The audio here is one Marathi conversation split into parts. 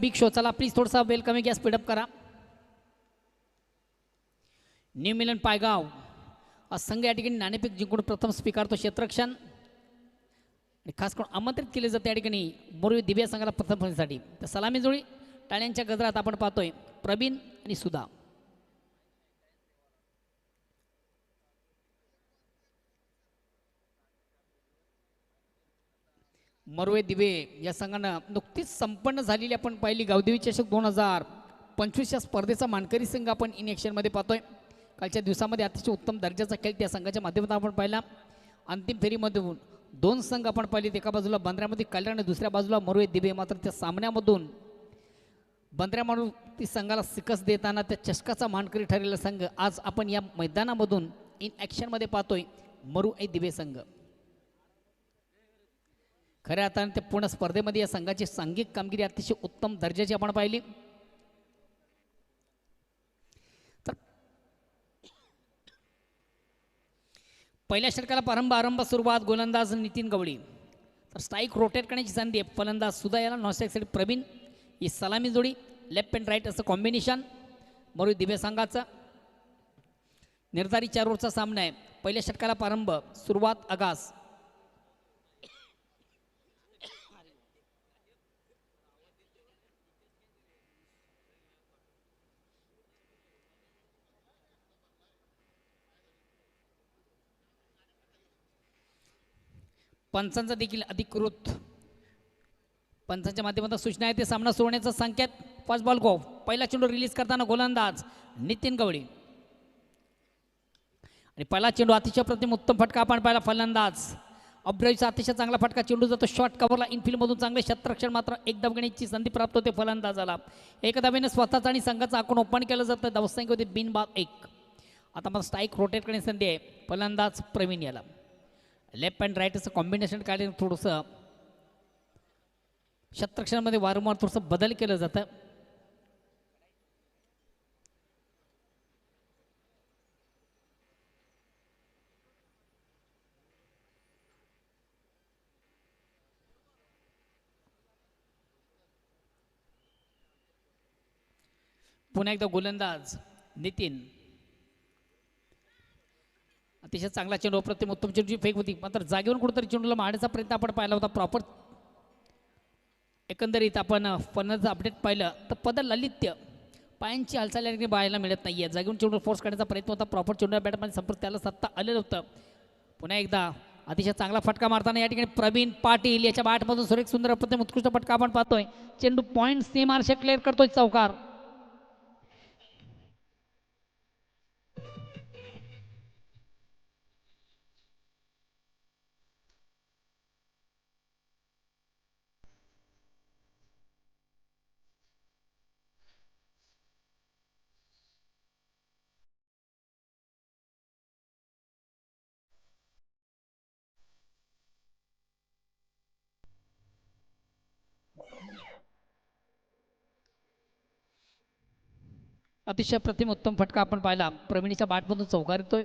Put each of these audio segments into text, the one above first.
Big show. चला प्लीज थोडासा वेलकमिंग घ्या, स्पीडअप करा. न्यू मिलन पायगाव संघ या ठिकाणी नाणेफेक जिंकून प्रथम स्वीकारतो क्षेत्ररक्षण आणि खास करून आमंत्रित केले जाते या ठिकाणी मोरवी दिव्या संघाला प्रथम फलंदाजीसाठी. तर सलामी जोडी टाळ्यांच्या गजरात आपण पाहतोय प्रवीण आणि सुधा. मोरवे दिवे या संघानं नुकतीच संपन्न झालेली आपण पाहिली गावदेवी चषक 2025 या स्पर्धेचा मानकरी संघ आपण इन ॲक्शनमध्ये पाहतोय. कालच्या दिवसामध्ये अतिशय उत्तम दर्जाचा खेळ त्या संघाच्या माध्यमातून आपण पाहिला. अंतिम फेरीमधून दोन संघ आपण पाहिले, एका बाजूला बंदऱ्यामध्ये कल्याण आणि दुसऱ्या बाजूला मोरवे दिवे. मात्र त्या सामन्यामधून बंदऱ्यामधून ती संघाला शिकस्त देताना त्या चषकाचा मानकरी ठरलेला संघ आज आपण या मैदानामधून इन ॲक्शनमध्ये पाहतोय मोरवे दिवे संघ. खऱ्या अर्थाने ते पूर्ण स्पर्धेमध्ये या संघाची सांघिक कामगिरी अतिशय उत्तम दर्जाची आपण पाहिली. तर पहिल्या षटकाला आरंभ सुरुवात गोलंदाज नितीन गवळी. तर स्ट्राईक रोटेट करण्याची संधी आहे. फलंदाज सुधा याला नॉनस्ट्राईकसाठी प्रवीण. ही सलामी जोडी लेफ्ट अँड राईट असं कॉम्बिनेशन मोरवे दिव्य संघाचं. निर्धारित 4 ओव्हरचा सामना आहे. पहिल्या षटकाला प्रारंभ सुरुवात आगास. पंचांचा देखील अधिकृत पंचांच्या माध्यमातून सूचना आहे ते सामना सोडण्याचा संकेत. फर्स्ट बॉल गो. पहिला चेंडू रिलीज करताना गोलंदाज नितीन गवळी आणि पहिला चेंडू अतिशय प्रतिम उत्तम फटका आपण पाहिला. फलंदाज अब्राईचा अतिशय चांगला फटका. चेंडू जातो शॉर्ट कव्हरला इनफिल्डमधून. चांगले क्षेत्ररक्षण मात्र एक धाव घेण्याची संधी प्राप्त होते फलंदाजाला. एक धावेने स्वतःचा आणि संघाचा आकडून ओपन केलं जातं. धावसंख्या होते बिनबाद 1. आता मला स्ट्राईक रोटेट करण्याची संधी आहे फलंदाज प्रवीण याला. लेफ्ट अँड राईट असं कॉम्बिनेशन काढून थोडंसं क्षेत्ररक्षणामध्ये वारंवार थोडंसं बदल केलं जातं. पुन्हा एकदा गोलंदाज नितीन. अतिशय चांगला चेंडू अप्रतिम उत्तम चेंडूची फेक होती. मात्र जागेवरून कुठेतरी चेंडूला मारण्याचा प्रयत्न आपण पाहिला होता. प्रॉपर एकंदरीत आपण फलंदाज अपडेट पाहिलं तर पदर ललित्य पायांची हालचाल या पाहायला मिळत नाही आहे. जागेवरून चेंडू फोर्स करण्याचा प्रयत्न होता. प्रॉपर चेंडू बॅटमध्ये संपर्क त्याला सत्ता आलेलं होतं. पुन्हा एकदा अतिशय चांगला फटका मारताना या ठिकाणी प्रवीण पाटील याच्या बॅटमधून सुरेख सुंदर अप्रतिम उत्कृष्ट फटका आपण पाहतोय. चेंडू पॉईंट सीमारेषा क्लिअर करतोय चौकार. अतिशय प्रतिम उत्तम फटका आपण पाहिला. प्रवीणीच्या बॅटमधून चौकार येतोय.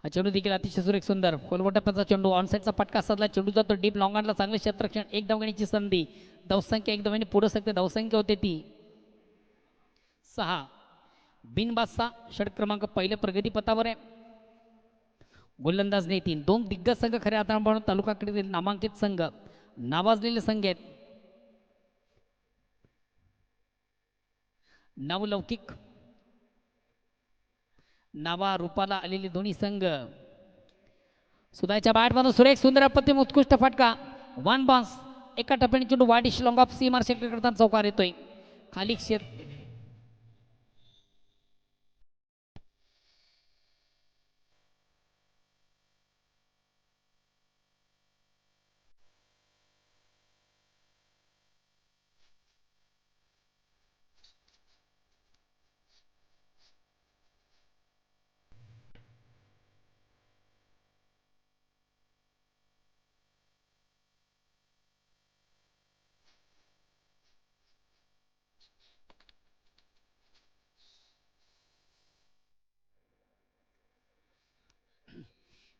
हा चेंडू देखील अतिशय सुरेख सुंदर कोलवटाचा चेंडू ऑनसाईडचा फटका साधला. चेंडू जातो डीप लॉंगॉनला. चांगले क्षेत्ररक्षण. एक धाव घेण्याची संधी. धावसंख्या एक धावाने पुढे सकते. धावसंख्या होते ती 6. बिनबादचा षट क्रमांक पहिले प्रगतीपथावर आहे. गोलंदाज नितीन. 2 दिग्गज संघ खऱ्या अर्थाने तालुकाकडे नामांकित संघ नावाजलेले संघ आहेत. नवलौकिक नावा रूपाला आलेले दोन्ही संघ. सुधाच्या बॅटमधून सुरेख सुंदर अप्रतिम उत्कृष्ट फटका. 1 बॉन्स. एका टप्प्याने चेंडू वाडिश लॉंग ऑफ सीमार सेक्टर करताना चौकार येतोय. खाली क्षेत्र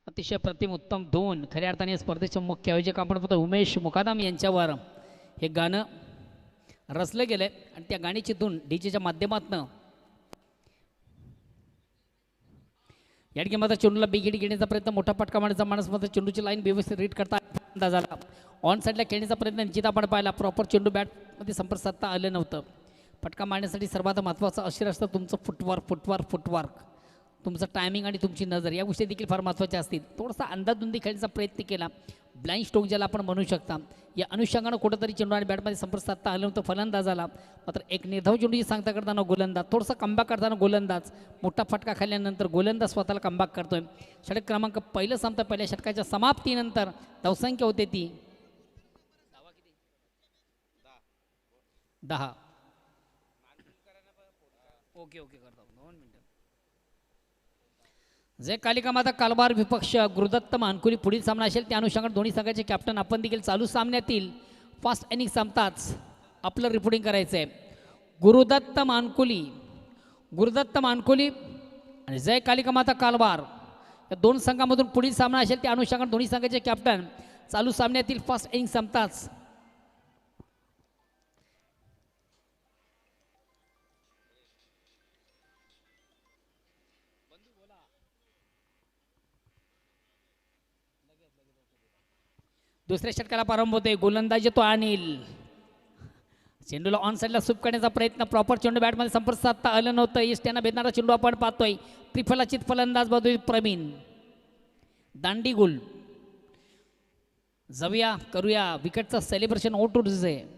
अतिशय प्रतिम उत्तम 2. खऱ्या अर्थाने स्पर्धेचे मुख्य आयोजक आपण फक्त उमेश मुकादम यांच्यावर हे गाणं रचलं गेलं आणि त्या गाण्याची धून डीजेच्या माध्यमातून या ठिकाणी मात्र चेंडूला बिग हिट घेण्याचा प्रयत्न, मोठा फटका मारण्याचा माणूस मात्र चेंडूची लाईन व्यवस्थित रीड करता अंदाज आला. ऑन साईडला खेळण्याचा प्रयत्न निश्चित आपण पाहिला, प्रॉपर चेंडू बॅटमध्ये संपर्क साधता आलं नव्हतं. फटका मारण्यासाठी सर्वात महत्त्वाचं अशीर असतं तुमचं फुटवर्क, तुमचं टायमिंग आणि तुमची नजर, या गोष्टी देखील फार महत्त्वाच्या असतील. थोडासा अंदाधुंदी खेळण्याचा प्रयत्न केला, ब्लाइंड स्ट्रोक ज्याला आपण म्हणू शकता, या अनुषंगानं कुठंतरी चेंडू आणि बॅटमध्ये संपर्क साधता आलं नव्हतं. फलंदाजाला मात्र एक निर्धाव चेंडूची सांगता करताना गोलंदाज, थोडंसं कमबॅक करताना गोलंदाज, मोठा फटका खाल्ल्यानंतर गोलंदाज स्वतःला कमबॅक करतोय. षटक क्रमांक पहिलं संपतं. पहिल्या षटकाच्या समाप्तीनंतर धावसंख्या होते ती 10. ओके करतो 2 मिनिटं. जे कालिका माता कालबार विपक्ष गुरुदत्त मानकुली पुढील सामना असेल त्या अनुषंगाने दोन्ही संघाचे कॅप्टन आपण देखील चालू सामन्यातील फास्ट इनिंग संपताच आपलं रिपोर्टिंग करायचं आहे. गुरुदत्त मानकुली आणि जय कालिका माता कालबार या दोन संघामधून पुढील सामना असेल त्या अनुषंगाने दोन्ही संघाचे कॅप्टन चालू सामन्यातील फास्ट इनिंग संपताच दुसऱ्या षटकाला प्रारंभ होते. गोलंदाज येतो अनिल, चेंडूला ऑन साईडला स्वीप करण्याचा प्रयत्न, प्रॉपर चेंडू बॅटमध्ये संपर्क साधता आलं नव्हतं. इष्ट्यानं भेटणारा चेंडू आपण पाहतोय. त्रिफलाचित फलंदाज बदल प्रवीण, दांडी गुल. जाऊया करूया विकेटचं सेलिब्रेशन ओटूच आहे.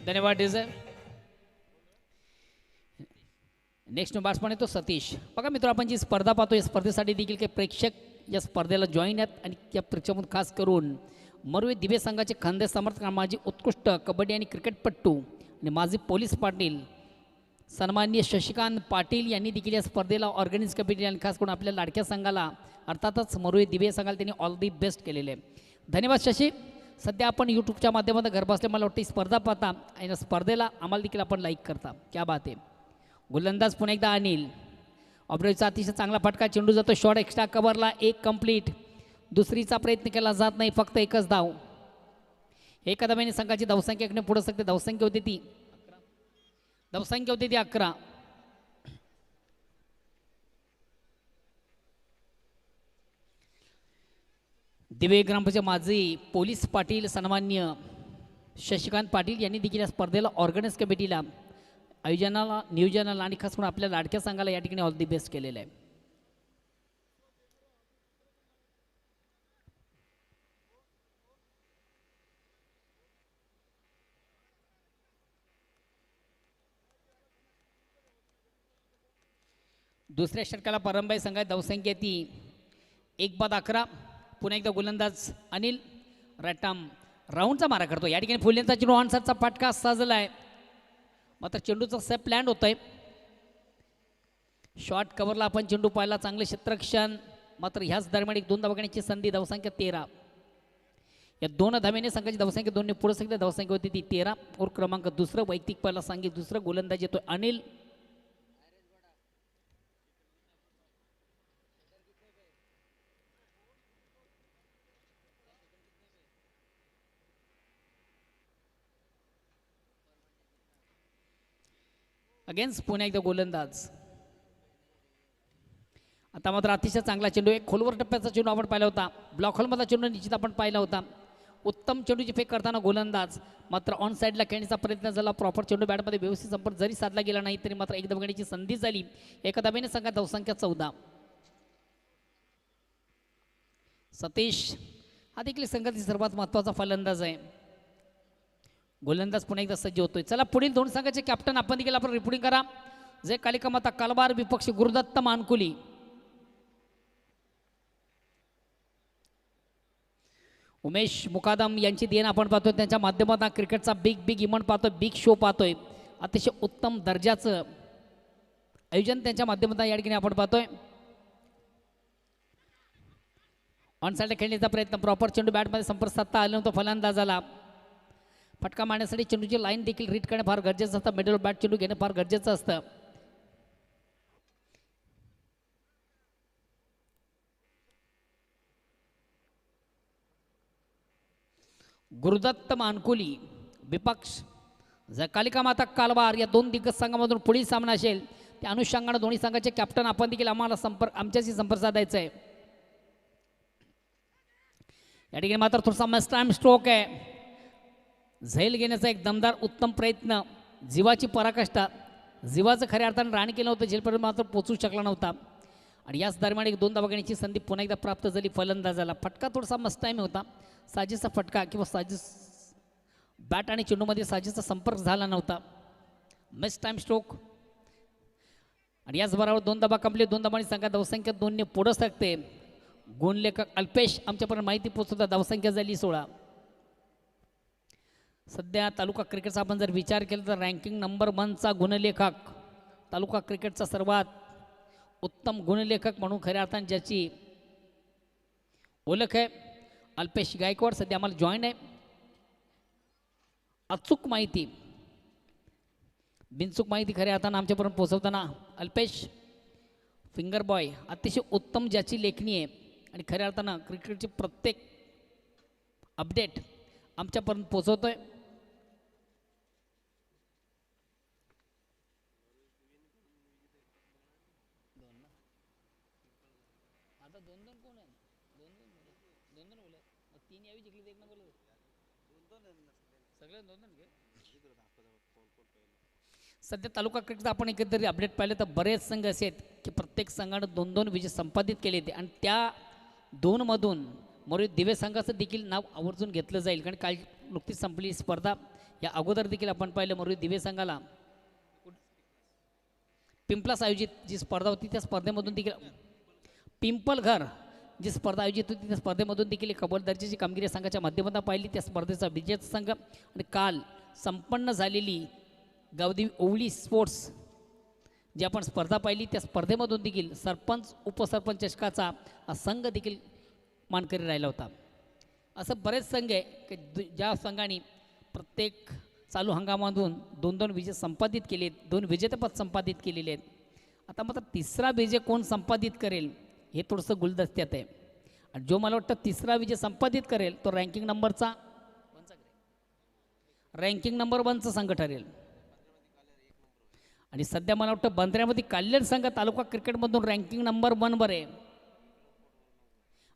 धन्यवाद डिझर. नेक्स्ट बॅट्समन आहे तो सतीश. बघा मित्र, आपण जी स्पर्धा पाहतो या स्पर्धेसाठी देखील काही प्रेक्षक या स्पर्धेला जॉईन आहेत आणि या प्रेक्षकातून खास करून मरुवे दिवे संघाचे खंदे समर्थक, माझी उत्कृष्ट कबड्डी आणि क्रिकेटपट्टू आणि माझे पोलीस पाटील सन्माननीय शशिकांत पाटील यांनी देखील या स्पर्धेला ऑर्गनाइज कमिटी आणि खास करून आपल्या लाडक्या संघाला अर्थातच मरुवे दिवे संघाला त्यांनी ऑल दी बेस्ट केलेले आहे. धन्यवाद शशी. सध्या आपण यूट्यूबच्या माध्यमातून घर बसल्या मला वाटतं स्पर्धा पाहता आणि स्पर्धेला आम्हाला देखील आपण लाईक करता. क्या बात आहे. गोलंदाज पुन्हा एकदा अनिल, ऑब्रेचा अतिशय चांगला फटका, चेंडू जातो शॉर्ट, एक्स्ट्रा कव्हरला, एक कंप्लीट. दुसरीचा प्रयत्न केला जात नाही, फक्त एकच धाव. एका धावेने संघाची धावसंख्या एकने पुढे सकते. धावसंख्या होती ती 11. दिवे ग्रामपंचायत माजी पोलीस पाटील सन्मान्य शशिकांत पाटील यांनी देखील या स्पर्धेला ऑर्गनाइज कमिटीला, आयोजनाला, नियोजनाला आणि खास करून आपल्या लाडक्या संघाला या ठिकाणी ऑल दी बेस्ट केलेलं आहे. दुसऱ्या षटकाला प्रारंभ आहे. संघात धावसंख्या ती 1-11. पुन्हा एकदा गोलंदाज अनिल रॅटाम राऊंडचा मारा करतो. या ठिकाणी फुलेंचा चेंडू ऑनसाईडचा फटका साजला आहे, मात्र चेंडूचा सेप लँड होत आहे. शॉर्ट कव्हरला आपण चेंडू पाहिला, चांगले क्षेत्ररक्षण, मात्र ह्याच दरम्यान एक 2 धावा घेण्याची संधी. धावसंख्या 13. या 2 धावेने संघाची धावसंख्या 2 ने पुढे सकते. धावसंख्या होती ती 13. और क्रमांक दुसरं वैयक्तिक पहिला सांगितलं. दुसरं गोलंदाज येतो अनिल. अगेन्स्ट पुन्हा एकदा गोलंदाज. आता मात्र अतिशय चांगला चेंडू, एक खोलवर टप्प्याचा चेंडू आपण पाहिला होता. ब्लॉक होलमधला चेंडू निश्चित आपण पाहिला होता. उत्तम चेंडूची फेक करताना गोलंदाज, मात्र ऑन साईडला खेळण्याचा प्रयत्न झाला. प्रॉपर चेंडू बॅटमध्ये व्यवस्थित संपर्क जरी साधला गेला नाही तरी मात्र एक धाव घेण्याची संधी झाली. एका धावेने संघात धावसंख्या 14. सतीश हा देखील संघातील सर्वात महत्त्वाचा फलंदाज आहे. गोलंदाज पुन्हा एकदा सज्ज होतोय. चला पुढील 2 संघाचे कॅप्टन आपण देखील आपण रिपोर्टिंग करा. जय कालिका माता कालबार विपक्ष गुरुदत्त मानकुली. उमेश मुकादम यांची देण आपण पाहतोय. त्यांच्या माध्यमातून क्रिकेटचा बिग इव्हेंट पाहतोय, बिग शो पाहतोय. अतिशय उत्तम दर्जाचं आयोजन त्यांच्या माध्यमातून या ठिकाणी आपण पाहतोय. ऑन साईडला खेळण्याचा प्रयत्न, प्रॉपर चेंडू बॅटमध्ये संपर्क साधता आला नव्हता फलंदाजाला. फटका मारण्यासाठी चेंडूची लाईन देखील रीड करणे फार गरजेचं असतं. मिडल बॅट चेंडू घेणं फार गरजेचं असतं. गुरुदत्त मानकुली विपक्ष कालिका माता कालवार या दोन दिग्गज संघामधून पुढील सामना असेल. त्या अनुषंगाने दोन्ही संघाचे कॅप्टन आपण देखील आम्हाला आमच्याशी संपर्क साधायचा आहे. या ठिकाणी मात्र थोडासा मस्ट टाइम स्ट्रोक आहे. झैल घेण्याचा एक दमदार उत्तम प्रयत्न, जीवाची पराकाष्ठा, जीवाचं खऱ्या अर्थानं राणी केलं होतं, झेलपर्यंत मात्र पोचू शकला नव्हता. आणि याच दरम्यान एक दोन धावा घेण्याची संधी पुन्हा एकदा प्राप्त झाली फलंदाजाला. फटका थोडासा मस्त टाईम होता, साजेचा फटका किंवा साजेस बॅट आणि चेंडूमध्ये साजेचा संपर्क झाला नव्हता. Must time stroke. आणि याचबरोबर दोन धावा कंप्लीट. दोन धावांनी संघा धावसंख्या 2ने पुढं सरकते. गुणलेखक अल्पेश आमच्यापर्यंत माहिती पोहोचवता. धावसंख्या झाली 16. सध्या तालुका क्रिकेटचा आपण जर विचार केला तर रँकिंग नंबर 1चा गुणलेखक, तालुका क्रिकेटचा सर्वात उत्तम गुणलेखक म्हणून खऱ्या अर्थाने ज्याची ओळख आहे अल्पेश गायकवाड सध्या आम्हाला जॉईन आहे. अचूक माहिती, बिनचूक माहिती खऱ्या अर्थानं आमच्यापर्यंत पोहोचवताना अल्पेश फिंगर बॉय अतिशय उत्तम ज्याची लेखणी आहे आणि खऱ्या अर्थानं क्रिकेटची प्रत्येक अपडेट आमच्यापर्यंत पोहोचवतोय. सध्या तालुका क्रिकेटचा आपण एकंदरीत अपडेट पाहिलं तर बरेच संघ असे आहेत की प्रत्येक संघानं 2-2 विजय संपादित केले ते. आणि त्या 2मधून मोरे दिवे संघाचं देखील नाव आवर्जून घेतलं जाईल, कारण काल नुकतीच संपली स्पर्धा. या अगोदर देखील आपण पाहिलं मोरे दिवे संघाला पिंपलास आयोजित जी स्पर्धा होती त्या स्पर्धेमधून देखील, पिंपलघर जी स्पर्धा आयोजित होती त्या स्पर्धेमधून देखील एक अव्वल दर्जाची कामगिरी संघाच्या माध्यमातून पाहिली. त्या स्पर्धेचा विजेता संघ आणि काल संपन्न झालेली गावदेवी ओवळी स्पोर्ट्स जी आपण स्पर्धा पाहिली त्या स्पर्धेमधून देखील सरपंच उपसरपंच चषकाचा हा संघ देखील मानकरी राहिला होता. असं बरेच संघ आहे की ज्या संघाने प्रत्येक चालू हंगामामधून 2-2 विजय संपादित केले, 2 विजेतेपद संपादित केलेले आहेत. आता मात्र तिसरा विजय कोण संपादित करेल हे थोडंसं गुलदस्त्यात आहे. आणि जो मला वाटतं तिसरा विजय संपादित करेल तो रँकिंग नंबर 1चा संघ ठरेल. आणि सध्या मला वाटतं बंद्र्यामध्ये काल्हेर संघ तालुका क्रिकेटमधून रँकिंग नंबर 1वर आहे.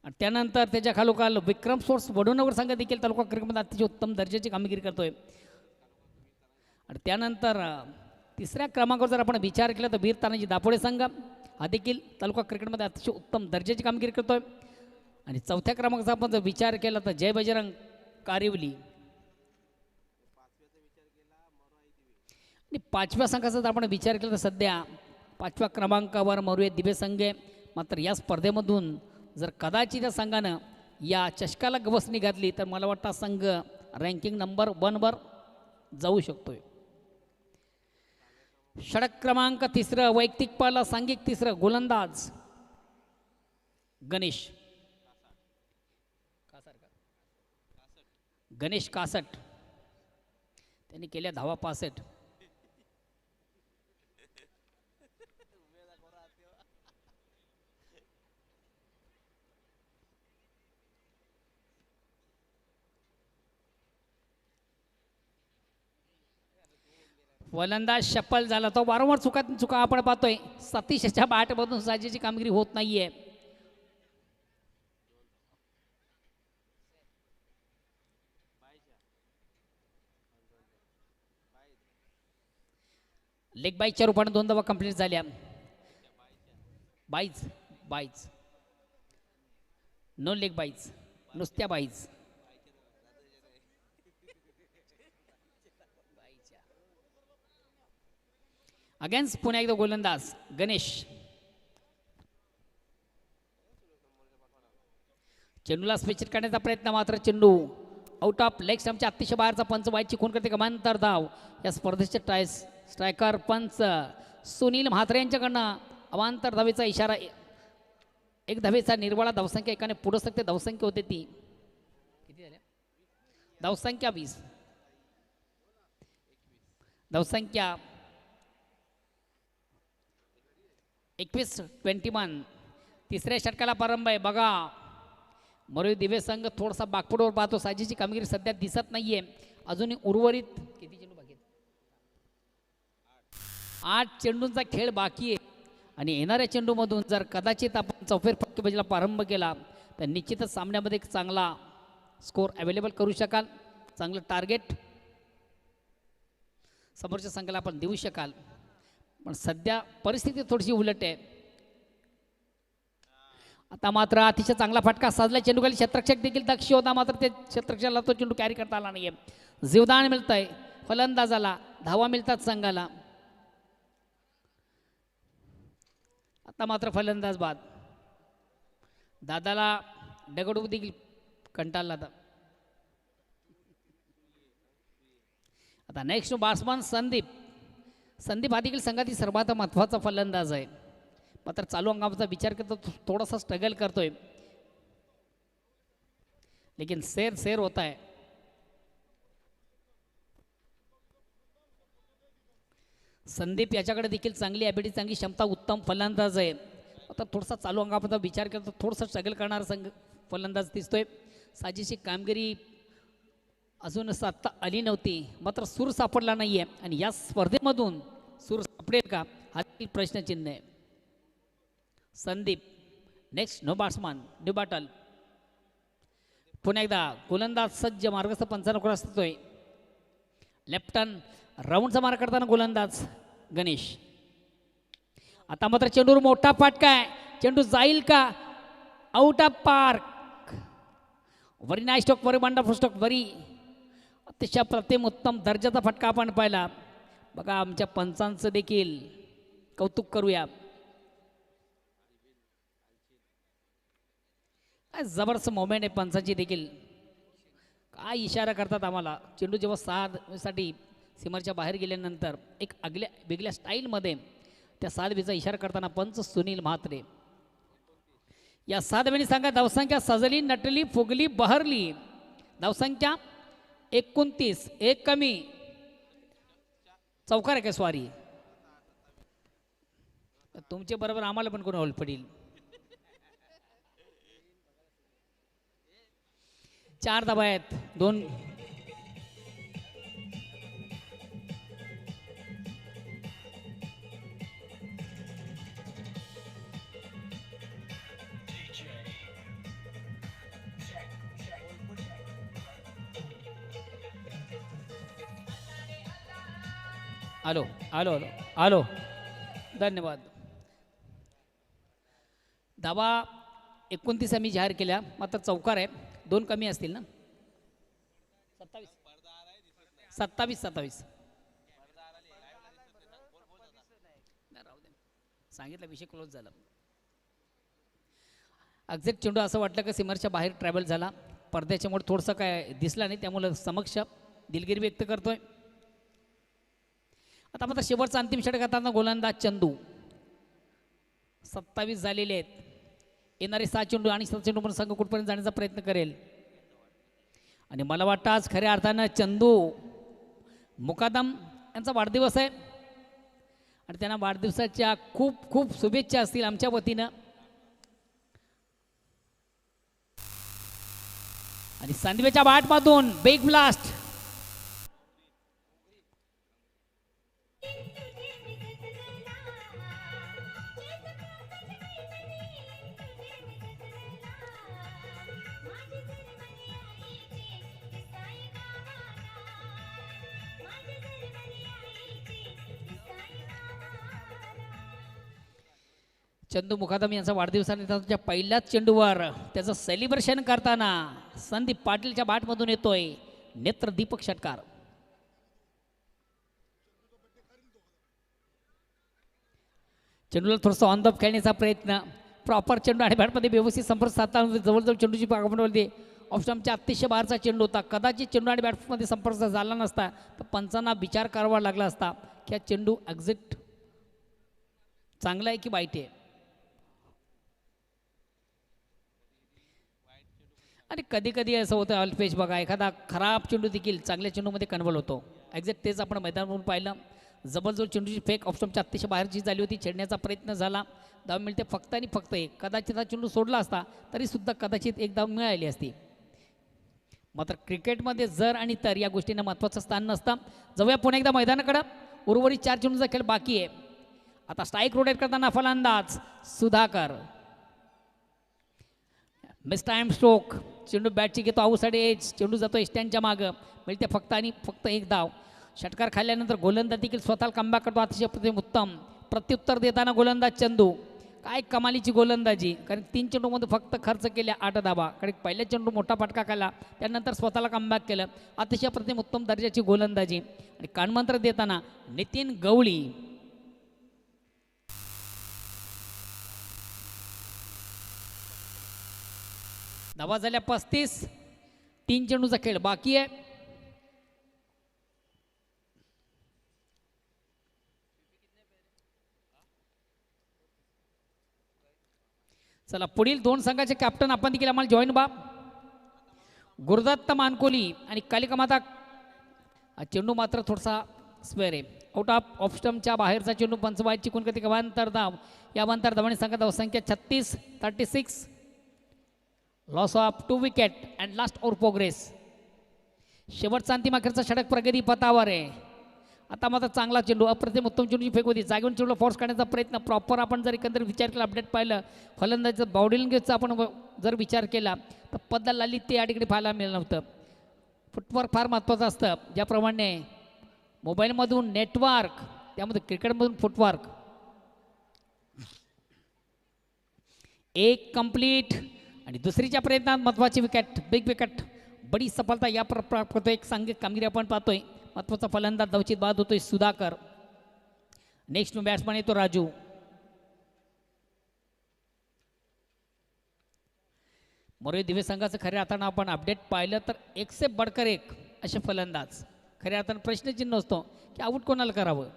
आणि त्यानंतर त्याच्या खालोखाल विक्रम स्पोर्ट्स वडोनगर संघ देखील तालुका क्रिकेटमध्ये अतिशय उत्तम दर्जाची कामगिरी करतोय. आणि त्यानंतर तिसऱ्या क्रमांकावर जर आपण विचार केला तर वीर तानाजी दापोडे संघ हा देखील तालुका क्रिकेटमध्ये अतिशय उत्तम दर्जाची कामगिरी करतोय. आणि चौथ्या क्रमांकाचा आपण जर विचार केला तर जय बजरंग कारिवली. आणि 5व्या संघाचा जर आपण विचार केला तर सध्या 5व्या क्रमांकावर मरुये दिवे संघ आहे. मात्र या स्पर्धेमधून जर कदाचित त्या संघानं या चषकाला गवसणी घातली तर मला वाटतं संघ रँकिंग नंबर 1वर जाऊ शकतोय. षटक क्रमांक 3 वैयक्तिक पाला सांघिक 3 गोलंदाज गणेश कासट त्यांनी केल्या धावा 65. फलंदाज शफल झाला तो. वारंवार चुका आपण पाहतोय. सतीशच्या बॅटमधून साजेची कामगिरी होत नाहीये. लेग बाईजच्या रूपाने 2 धावा कंप्लीट झाल्या. बाईज नो लेग बाईज, नुसत्या बाईज. अगेन्स्ट पुन्हा एकदा गोलंदाज गणेश. चेंडूला स्विच करण्याचा प्रयत्न मात्र चेंडू आउट ऑफ लेग स्टंपच्या अतिशय बाहेरचा पंच वाईटची खून करते. कमांतर धाव या स्पर्धेचे स्ट्रायकर पंच सुनील म्हात्रे यांच्याकडनं अवांतर धावेचा इशारा एक धावेचा निर्वाळा. धावसंख्या एकाने पुढं सकते. धावसंख्या होते ती किती झाल्या? धावसंख्या 20. धावसंख्या 21-21. तिसऱ्या षटकाला प्रारंभ आहे. बघा मरुई दिवे संघ थोडासा बागपुडवर पाहतो. साजेची कामगिरी सध्या दिसत नाहीये. अजूनही उर्वरित किती चेंडू बाकी आहेत? 8 चेंडूंचा खेळ बाकी आहे. आणि येणाऱ्या चेंडूमधून जर कदाचित आपण चौफेर फटकेबाजीला प्रारंभ केला तर निश्चितच सामन्यामध्ये एक चांगला स्कोर अवेलेबल करू शकाल. चांगलं टार्गेट समोरच्या संघाला आपण देऊ शकाल. पण सध्या परिस्थिती थोडीशी उलट आहे. आता मात्र अतिशय चांगला फटका साजला. चेंडूखाली क्षेत्ररक्षक देखील दक्ष होता. मात्र ते क्षेत्ररक्षकाला तो चेंडू कॅरी करता आला नाहीये. जीवदान मिळतंय फलंदाजाला. धावा मिळतात संघाला. आता मात्र फलंदाज बाद. दादाला दगडू देखील कंटाळला. आता नेक्स्ट बॅट्समन संदीप. संदीप हा देखील संघातील सर्वात महत्त्वाचा फलंदाज आहे. मात्र चालू अंगाचा विचार करतो थोडासा स्ट्रगल करतोय. लेकिन शेर होता है. संदीप याच्याकडे देखील चांगली ॲबिलिटी, चांगली क्षमता, उत्तम फलंदाज आहे. आता थोडासा चालू अंगाचा विचार करतो थोडासा स्ट्रगल करणारा संघ फलंदाज दिसतोय. साजेशी कामगिरी अजून साधता आली नव्हती. मात्र सूर सापडला नाहीये. आणि या स्पर्धेमधून सूर सापडेल का हा देखील प्रश्नचिन्ह आहे. Sandeep next no batsman new battle. पुन्हा एकदा गोलंदाज सज्ज. मार्गस्थ पंचांना क्रॉस करतोय. लेफ्ट टर्न राऊंडचा मार करताना गोलंदाज गणेश. आता मात्र चेंडूवर मोठा फटका आहे. चेंडू जाईल का? Out of park. Very nice stroke, very wonderful stroke, very अतिशय प्रतिम उत्तम दर्जाचा फटका आपण पाहिला. बघा आमच्या पंचांचं देखील कौतुक करूया. काय जबरदस्त मोमेंट आहे पंचांची देखील. काय इशारा करतात आम्हाला. चेंडू जेव्हा साधसाठी सीमरच्या बाहेर गेल्यानंतर एक वेगळ्या स्टाईलमध्ये त्या साधवीचा इशारा करताना पंच सुनील म्हात्रे. या साधवीने सांगा धावसंख्या सजली, नटली, फुगली, बहरली. धावसंख्या 29. एक कमी. चौकार आहे का स्वारी? तुमच्या बरोबर आम्हाला पण कोण हॉल पडेल. 4 धावा आहेत. 2 आलो आलो आलो आलो. धन्यवाद. धावा 29 आम्ही जाहीर केल्या. मात्र चौकार आहे. 2 कमी असतील ना? 27. सांगितलं विषय क्लोज झाला. एक्झॅक्ट चेंडू असं वाटलं की सीमरच्या बाहेर ट्रॅव्हल झाला. पडद्याच्यामुळे थोडंसं काय दिसला नाही, त्यामुळे समक्ष दिलगिरी व्यक्त करतोय. आता मात्र शेवटचा अंतिम षटक करताना गोलंदाज चंदू. 27 झालेले आहेत. येणारे 7 चेंडू आणि 7 चेंडू पण संघ कुठपर्यंत जाण्याचा प्रयत्न करेल. आणि मला वाटतं आज खऱ्या अर्थानं चंदू मुकादम यांचा वाढदिवस आहे. आणि त्यांना वाढदिवसाच्या खूप खूप शुभेच्छा असतील आमच्या वतीनं. आणि संदीपच्या बॅटमधून बिग ब्लास्ट. चंदू मुकादम यांचा वाढदिवसाने त्याच्या पहिल्याच चेंडूवर त्याचं सेलिब्रेशन करताना संदीप पाटीलच्या बॅटमधून येतोय नेत्रदीपक षटकार. चेंडूला थोडंसं ऑन द खेळण्याचा प्रयत्न. प्रॉपर चेंडू आणि बॅटमध्ये व्यवस्थित संपर्क साधताना जवळजवळ चेंडूची पाकमध्ये ऑफस्टंपच्या अतिशय बाहेरचा चेंडू होता. कदाचित चेंडू आणि बॅटमध्ये संपर्क झाला नसता तर पंचांना विचार करावा लागला असता की हा चेंडू एक्झिट चांगला आहे की वाईट आहे. आणि कधी कधी असं होतं अल्पेश बघा, एखादा खराब चेंडू देखील चांगल्या चेंडूमध्ये कन्व्हर्ट होतो. एक्झॅक्ट तेच आपण मैदानावरून पाहिलं. जबरदस्त चेंडूची फेक ऑप्शनच्या अतिशय बाहेरची झाली होती. छेडण्याचा प्रयत्न झाला, धाव मिळते फक्त आणि फक्त एक. कदाचित हा चेंडू सोडला असता तरीसुद्धा कदाचित एक धाव मिळाली असती. मात्र क्रिकेटमध्ये जर आणि तर या गोष्टींना महत्त्वाचं स्थान नसतं. जाऊया पुन्हा एकदा मैदानाकडं. उर्वरित 4 चेंडूचा खेळ बाकी आहे. आता स्ट्राईक रोटेट करताना फलंदाज सुधाकर. Miss time stroke. चेंडू बॅटची घेतो आऊटसाइड एज. चेंडू जातो स्टँडच्या मागं, मिळते फक्त आणि फक्त एक धाव. षटकार खाल्ल्यानंतर गोलंदाज देखील स्वतःला कमबॅक करतो. अतिशय प्रतिम उत्तम प्रत्युत्तर देताना गोलंदाज चंदू. काय कमालीची गोलंदाजी, कारण 3 चेंडूमध्ये फक्त खर्च केल्या 8 धावा. कारण पहिल्या चेंडू मोठा फटका खाला, त्यानंतर स्वतःला कमबॅक केलं. अतिशय प्रतिम उत्तम दर्जाची गोलंदाजी. आणि कानमंत्र देताना नितीन गवळी. धावा झाल्या 35. 3 चेंडूचा खेळ बाकी आहे. चला पुढील 2 संघाचे कॅप्टन आपण देखील आम्हाला जॉईन व्हा. गुरुदत्त मानकोली आणि कालिका माता. हा चेंडू मात्र थोडासा स्क्वेअर आहे. आउट ऑफ स्टंपच्या बाहेरचा चेंडू पंचवाईट चिकून करते अवांतर धाव. या अवांतर धावांनी संघात धावसंख्या 36. 36. Loss of 2 wicket and last over progress. शेवटचा अंतिम अखेरचा षटक प्रगती पथावर आहे. आता मात्र चांगला चेंडू, अप्रतिम उत्तम चेंडूची फेक होती. जागेवरून चेंडूला फोर्स करण्याचा प्रयत्न. प्रॉपर आपण जर एकंदर विचार केला, अपडेट पाहिलं, फलंदाजीचं बॉडी लँग्वेजचा आपण जर विचार केला तर पद्दा लाली ते या ठिकाणी पाहायला मिळालं नव्हतं. फुटवर्क फार महत्त्वाचं असतं. ज्याप्रमाणे मोबाईलमधून नेटवर्क, त्यामध्ये क्रिकेटमधून फुटवर्क. एक कंप्लीट आणि दुसरीच्या प्रयत्नात महत्त्वाची विकेट, बिग विकेट, बडी सफलता या प्राप्त होतो. एक सांघिक कामगिरी आपण पाहतोय. महत्त्वाचा फलंदाज धावचित बाद होतोय सुधाकर. नेक्स्ट बॅट्समन येतो राजू. मोरे दिवे संघाचं खऱ्या अर्थानं आपण अपडेट पाहिलं तर एक से बडकर एक असे फलंदाज. खऱ्या अर्थानं प्रश्नचिन्ह असतो की आऊट कोणाला करावं.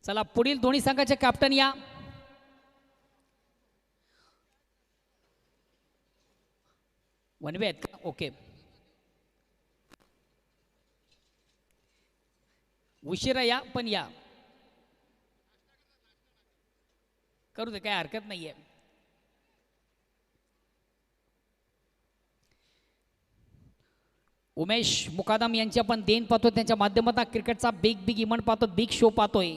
चला पुढील दोन्ही संघाचे कॅप्टन या. वनवे आहेत का? ओके. उशिरा या पण या, करू दे, काय हरकत नाहीये. उमेश मुकादम यांची आपण देण पाहतो. त्यांच्या माध्यमातून क्रिकेटचा बिग इव्हेंट पाहतो, बिग शो पाहतोय.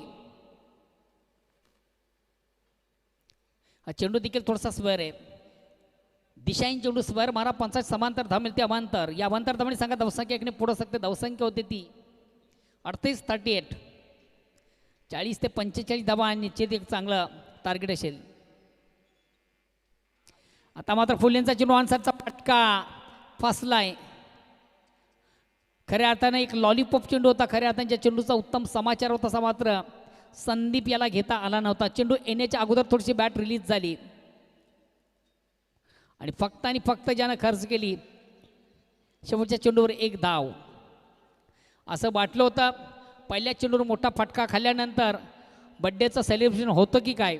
हा चेंडू देखील थोडासा स्वर आहे. दिशाईन चेंडू स्वर मारा 50 समांतर धाव मिळते अवांतर. या अवांतर धावणी सांगा धावसंख्या एकने पुढे सकते. धावसंख्या होते ती 38-38. 40 ते 45 धावा आणि निश्चित एक चांगलं टार्गेट असेल. आता मात्र फुलेंचा चेंडू आन्सरचा फटका फसलाय. खऱ्या अर्थानं एक लॉलीपॉप चेंडू होता. खऱ्या अर्थानं ज्या चेंडूचा उत्तम समाचार होता तसा मात्र संदीप याला घेता आला नव्हता. चेंडू येण्याच्या अगोदर थोडीशी बॅट रिलीज झाली आणि फक्त ज्यानं खर्च केली शेवटच्या चेंडूवर एक धाव. असं वाटलं होतं पहिल्या चेंडूवर मोठा फटका खाल्ल्यानंतर बड्डेचं सेलिब्रेशन होतं की काय.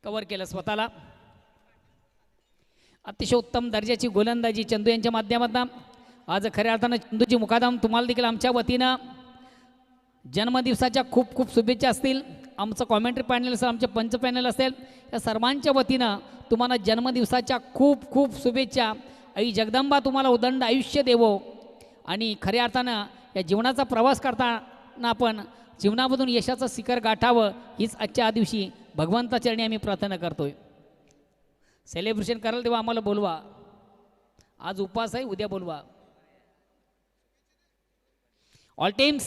कव्हर केलं स्वतःला. अतिशय उत्तम दर्जाची गोलंदाजी चंदू यांच्या माध्यमातून. आज खऱ्या अर्थानं चंदूची मुकादम. तुम्हाला देखील आमच्या वतीनं जन्मदिवसाच्या खूप खूप शुभेच्छा असतील. आमचं कॉमेंट्री पॅनल असेल, आमचे पंच पॅनल असेल, या सर्वांच्या वतीनं तुम्हाला जन्मदिवसाच्या खूप खूप शुभेच्छा. आई जगदंबा तुम्हाला उदंड आयुष्य देवो आणि खऱ्या अर्थानं या जीवनाचा प्रवास करताना आपण जीवनामधून यशाचं शिखर गाठावं हीच आजच्या दिवशी भगवंताचरणी आम्ही प्रार्थना करतोय. सेलिब्रेशन कराल तेव्हा आम्हाला बोलवा. आज उपवास आहे, उद्या बोलवा. ऑल टीम्स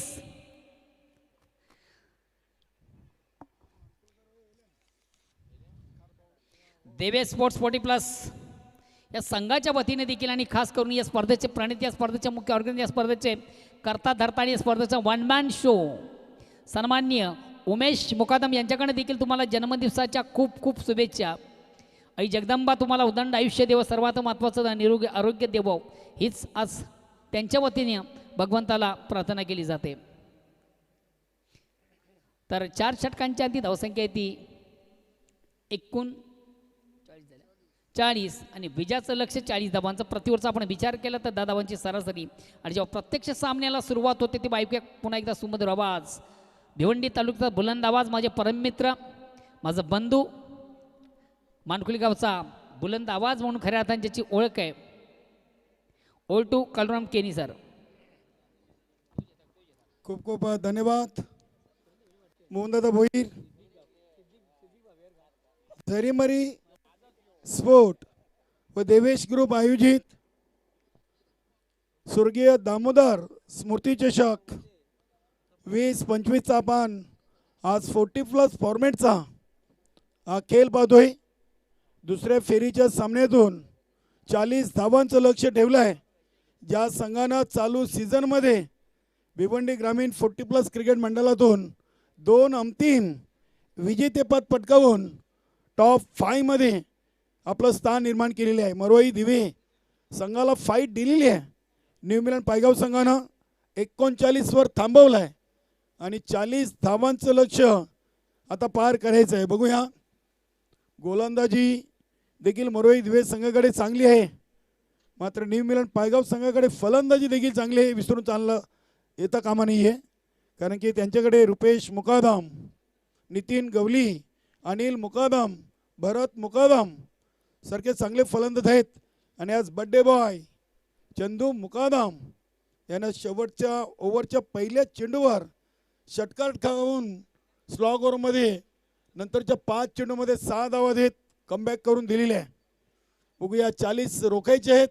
देवे स्पोर्ट्स 40+ या संघाच्या वतीने देखील आणि खास करून या स्पर्धेचे प्रणित, या स्पर्धेचे मुख्य ऑर्गनायझर, या स्पर्धेचे करता धरता आणि या स्पर्धेचा वन मॅन शो सन्माननीय उमेश मुकादम यांच्याकडे देखील तुम्हाला जन्मदिवसाच्या खूप खूप शुभेच्छा. आई जगदंबा तुम्हाला उदंड आयुष्य देव, सर्वात महत्त्वाचं निरोगी आरोग्य देवो हीच आज त्यांच्या वतीने भगवंताला प्रार्थना केली जाते. तर 4 षटकांच्या आधी धावसंख्या आहे ती 39 आणि विजयाचं लक्ष 40 धावांचा. प्रतिवरचा आपण विचार केला तर 10 धावांची सरासरी. आणि जेव्हा प्रत्यक्ष सामन्याला सुरुवात होते ती ऐकूया पुन्हा एकदा सुमधुर आवाज. भिवंडी तालुक्याचा बुलंद आवाज, माझे परममित्र, माझा बंधू, मानकुली गावचा बुलंद आवाज म्हणून खऱ्या अर्थाने ज्याची ओळख आहे, ओल्टू कालुराम केनी सर. खूप खूप धन्यवाद मोहनदादा भोईर. झरीमरी स्पोर्ट व देवेश ग्रुप आयोजित स्वर्गीय दामोदर स्मृती चषक 20-25चा आपण आज 40+ फॉर्मॅटचा हा खेळ पाहतोय. दुसऱ्या फेरीच्या सामन्यातून 40 धावांचं लक्ष ठेवलं आहे. ज्या संघानं चालू सीझनमध्ये भिवंडी ग्रामीण 40+ क्रिकेट मंडळातून 2 अंतिम विजेतेपद पटकावून टॉप 5 मध्ये आपलं स्थान निर्माण केलेले आहे. मरोई दिवे संघाला फाईट दिलेली आहे. न्यू मिलन पायगाव संघानं 39 वर थांबवलं आहे आणि 40 धावांचं लक्ष आता पार करायचं आहे. बघूया, गोलंदाजी देखील मरोई दिवे संघाकडे चांगली आहे, मात्र न्यू मिलन पायगाव संघाकडे फलंदाजी देखील चांगली आहे. विसरून चाललं येता कामा नाही आहे, कारण की त्यांच्याकडे रुपेश मुकादम, नितीन गवली, अनिल मुकादम, भरत मुकादम सारखे चांगले फलंदाज आहेत. आणि आज बड्डे बॉय चंदू मुकादम यानं शेवटच्या ओव्हरच्या पहिल्या चेंडूवर षटकार खाऊन स्लॉग ओव्हरमध्ये नंतरच्या 5 चेंडूमध्ये 6 धावा देत कमबॅक करून दिलेले आहे. बघूया, 40 रोखायचे आहेत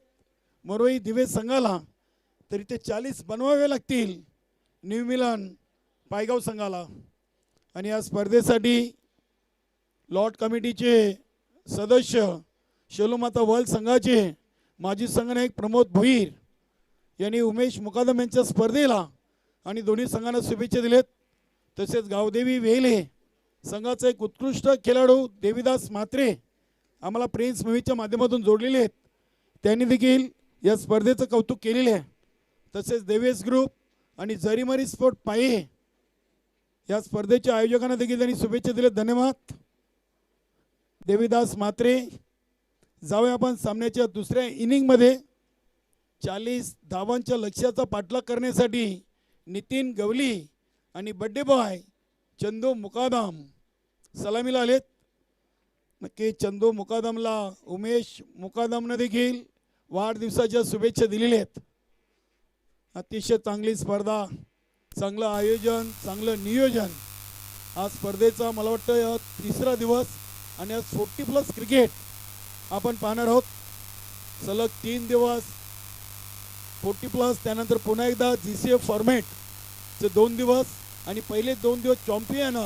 मरोई दिवे संघाला, तरी ते 40 बनवावे लागतील न्यू मिलन पायगाव संघाला. आणि या स्पर्धेसाठी लॉट कमिटीचे सदस्य शेलूमाता वर्ल्ड संघाचे माजी संघनायक प्रमोद भोईर यांनी उमेश मुकादम यांच्या स्पर्धेला आणि दोन्ही संघांना शुभेच्छा दिलेत. तसेच गावदेवी वेले संघाचा एक उत्कृष्ट खेळाडू देवीदास म्हात्रे आम्हाला प्रिन्स मूवीच्या माध्यमातून जोडलेले आहेत, त्यांनी देखील या स्पर्धेचं कौतुक केलेले आहे. तसेच देवेश ग्रुप आणि झरीमरी स्पोर्ट पाये या स्पर्धेच्या आयोजकांना देखील त्यांनी शुभेच्छा दिल्या. धन्यवाद देवीदास म्हात्रे. जाऊया आपण सामन्याच्या दुसऱ्या इनिंगमध्ये. 40 धावांच्या लक्ष्याचा पाठलाग करण्यासाठी नितीन गवली आणि बड्डे बॉय चंदू मुकादम सलामीला आलेत. नक्की चंदू मुकादमला उमेश मुकादमनं देखील वाढदिवसाच्या शुभेच्छा दिलेल्या आहेत. अतिशय चांगली स्पर्धा, चांगलं आयोजन, चांगलं नियोजन. आज स्पर्धेचा मला वाटतं 3रा दिवस आणि आज 40+ क्रिकेट आपण पाहणार आहोत. सलग 3 दिवस 40+, त्यानंतर पुन्हा एकदा GCF फॉर्मॅटचे 2 दिवस आणि पहिले 2 दिवस चॅम्पियन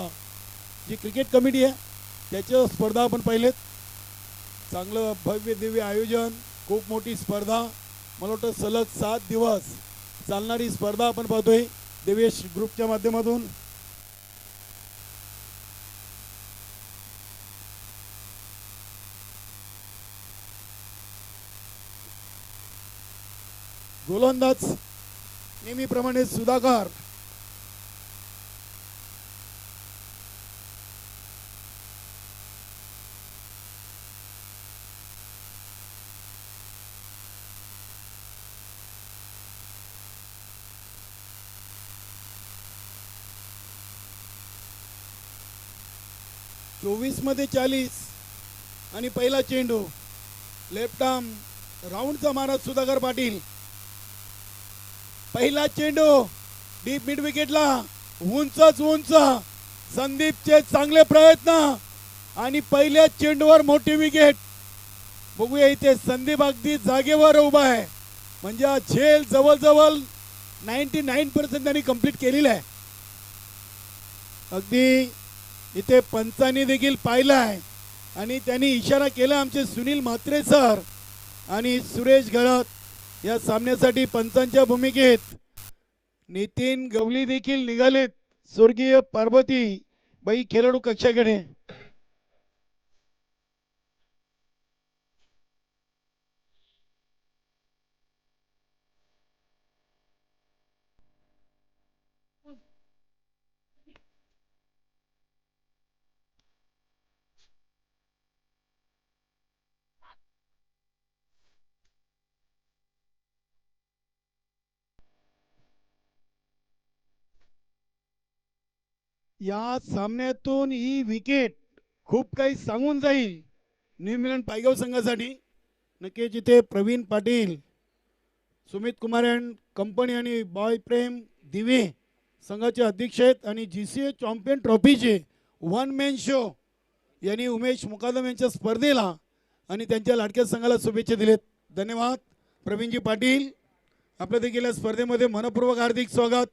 जी क्रिकेट कमिटी आहे त्याच्या स्पर्धा आपण पाहिलेत. चांगलं भव्य दिव्य आयोजन, खूप मोठी स्पर्धा. मला वाटतं सलग 7 दिवस चालणारी स्पर्धा आपण पाहतोय देवेश ग्रुपच्या माध्यमातून. गोलंदाज नेहमीप्रमाणे सुधाकर. मध्ये 40 आणि पहिला चेंडू लेफ्ट आर्म राऊंडचा मारा सुधाकर पाटील. पहिला चेंडू डीप मिड विकेटला, उंचच उंच. संदीपचे चांगले प्रयत्न आणि पहिल्या चेंडूवर मोठी विकेट. बघूया इथे संदीप अगदी जागेवर उभा आहे, म्हणजे हा झेल जवळजवळ 99% त्यांनी कंप्लीट केलेला आहे. अगदी इथे पंचांनी देखील पाहिलं आहे आणि त्यांनी इशारा केला. आमचे सुनील म्हात्रे सर आणि सुरेश गळत या सामन्यासाठी पंचांच्या भूमिकेत. नितीन गवली देखील निघालेत स्वर्गीय पार्वती बाई खेळाडू कक्षाकडे. या सामन्यातून ही विकेट खूप काही सांगून जाईल न्यूझीलंड पायगाव संघासाठी. नक्कीच इथे प्रवीण पाटील, सुमित कुमार अँड कंपनी आणि बॉय प्रेम दिवे संघाचे अध्यक्ष आहेत आणि GCA चॅम्पियन ट्रॉफीचे वन मॅन शो यांनी उमेश मुकादम यांच्या स्पर्धेला आणि त्यांच्या लाडक्या संघाला शुभेच्छा दिलेत. धन्यवाद प्रवीणजी पाटील, आपल्या देखील या स्पर्धेमध्ये मनपूर्वक हार्दिक स्वागत.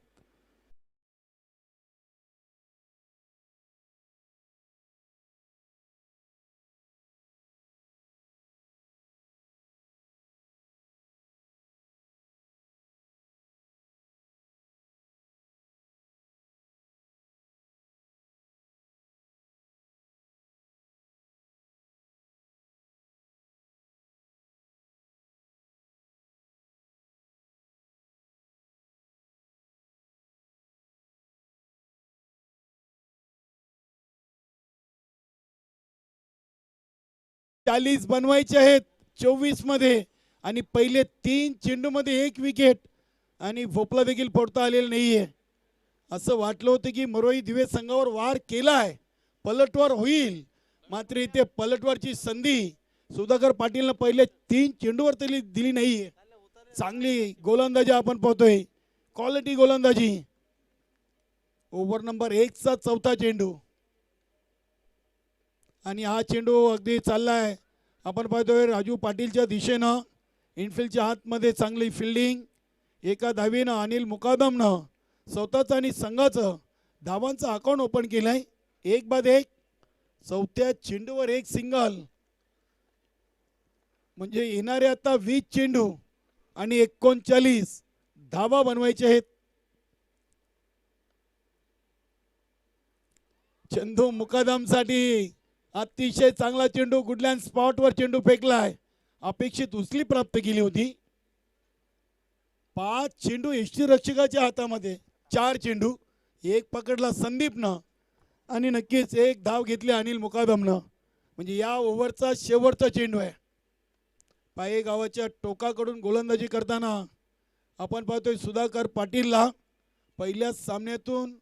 चाळीस बनवायचे आहेत 24 मध्ये आणि पहिले 3 चेंडूमध्ये 1 विकेट आणि भोपला देखील फोडता आलेला नाहीये. असं वाटलं होतं की मरोई दिवे संघावर वार केलाय, पलटवार होईल, मात्र इथे पलटवारची संधी सुधाकर पाटीलनं पहिले 3 चेंडूवर तरी दिली नाहीये. चांगली गोलंदाजी आपण पाहतोय, क्वालिटी गोलंदाजी. ओव्हर नंबर 1 चा चौथा चेंडू आणि हा चेंडू अगदी चाललाय, आपण पाहतोय राजू पाटीलच्या दिशेनं. इनफिल्डच्या हातमध्ये चांगली फिल्डिंग, एका धावीनं अनिल मुकादमनं स्वतःचं आणि संघाचं धावांचं अकाउंट ओपन केलंय. 1-1. चौथ्या चेंडूवर 1 सिंगल, म्हणजे येणारे आता 20 चेंडू आणि 39 धावा बनवायचे आहेत. चंदू मुकादमसाठी अतिशय चांगला चेंडू, गुडलँड स्पॉटवर चेंडू फेकलाय, अपेक्षित उचली प्राप्त केली होती. 5 चेंडू यष्टीरक्षकाच्या हातामध्ये, 4 चेंडू, 1 पकडला संदीपनं आणि नक्कीच 1 धाव घेतली अनिल मुकादमनं. म्हणजे या ओव्हरचा शेवटचा चेंडू आहे. पाये गावाच्या टोकाकडून गोलंदाजी करताना आपण पाहतोय सुधाकर पाटीलला पहिल्या सामन्यातून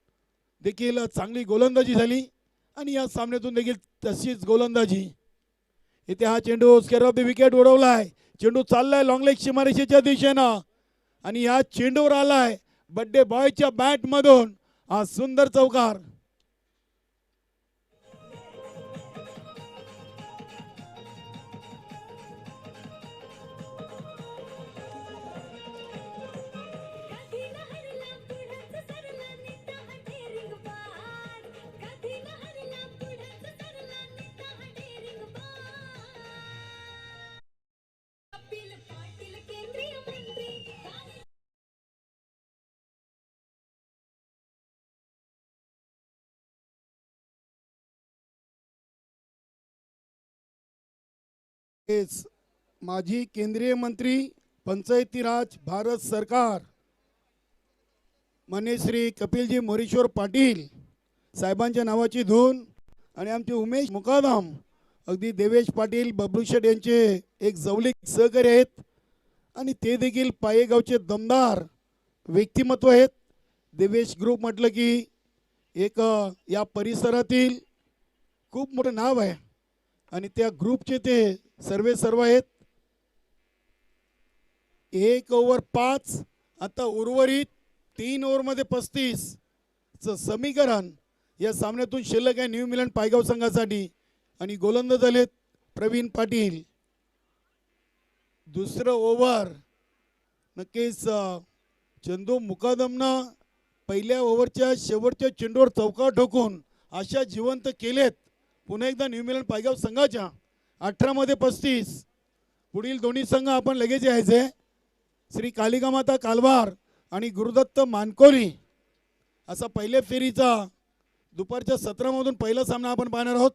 देखील चांगली गोलंदाजी झाली आणि या सामन्यातून देखील तशीच गोलंदाजी. इथे हा चेंडू स्केअर ऑफ द विकेट उडवलाय, चेंडू चाललाय लॉंग लेग सीमारेषेच्या दिशेनं आणि या चेंडूवर आलाय बड्डे बॉयच्या बॅट मधून हा सुंदर चौकार. माजी केंद्रीय मंत्री पंचायती राज भारत सरकार मान्य श्री कपिलजी मोरेश्वर पाटील साहेबांच्या नावाची धून आणि आमचे उमेश मुकादम, अगदी देवेश पाटील बबलू शेठ यांचे एक जवळीक सहकारी आहेत आणि ते देखील पायेगावचे दमदार व्यक्तिमत्व आहेत. देवेश ग्रुप म्हटलं की एक या परिसरातील खूप मोठं नाव आहे आणि त्या ग्रुपचे ते सर्व आहेत. 1 ओव्हर 5, आता उर्वरित 3 ओव्हरमध्ये 35चं समीकरण या सामन्यातून शिल्लक आहे न्यूझीलंड पायगाव संघासाठी आणि गोलंदाज झालेत प्रवीण पाटील. दुसरं ओव्हर नक्कीच चंदू मुकादमनं पहिल्या ओव्हरच्या शेवटच्या चेंडूवर चौकार ठोकून आशा जिवंत केलेत पुन्हा एकदा न्यूझीलंड पायगाव संघाच्या. 18 मध्ये 35. पुढील दोन्ही संघ आपण लगेच यायचे, श्री कालिका माता कालवार आणि गुरुदत्त मानकोली. असा पहिल्या फेरीचा दुपारच्या 17 मधून पहिला सामना आपण पाहणार आहोत.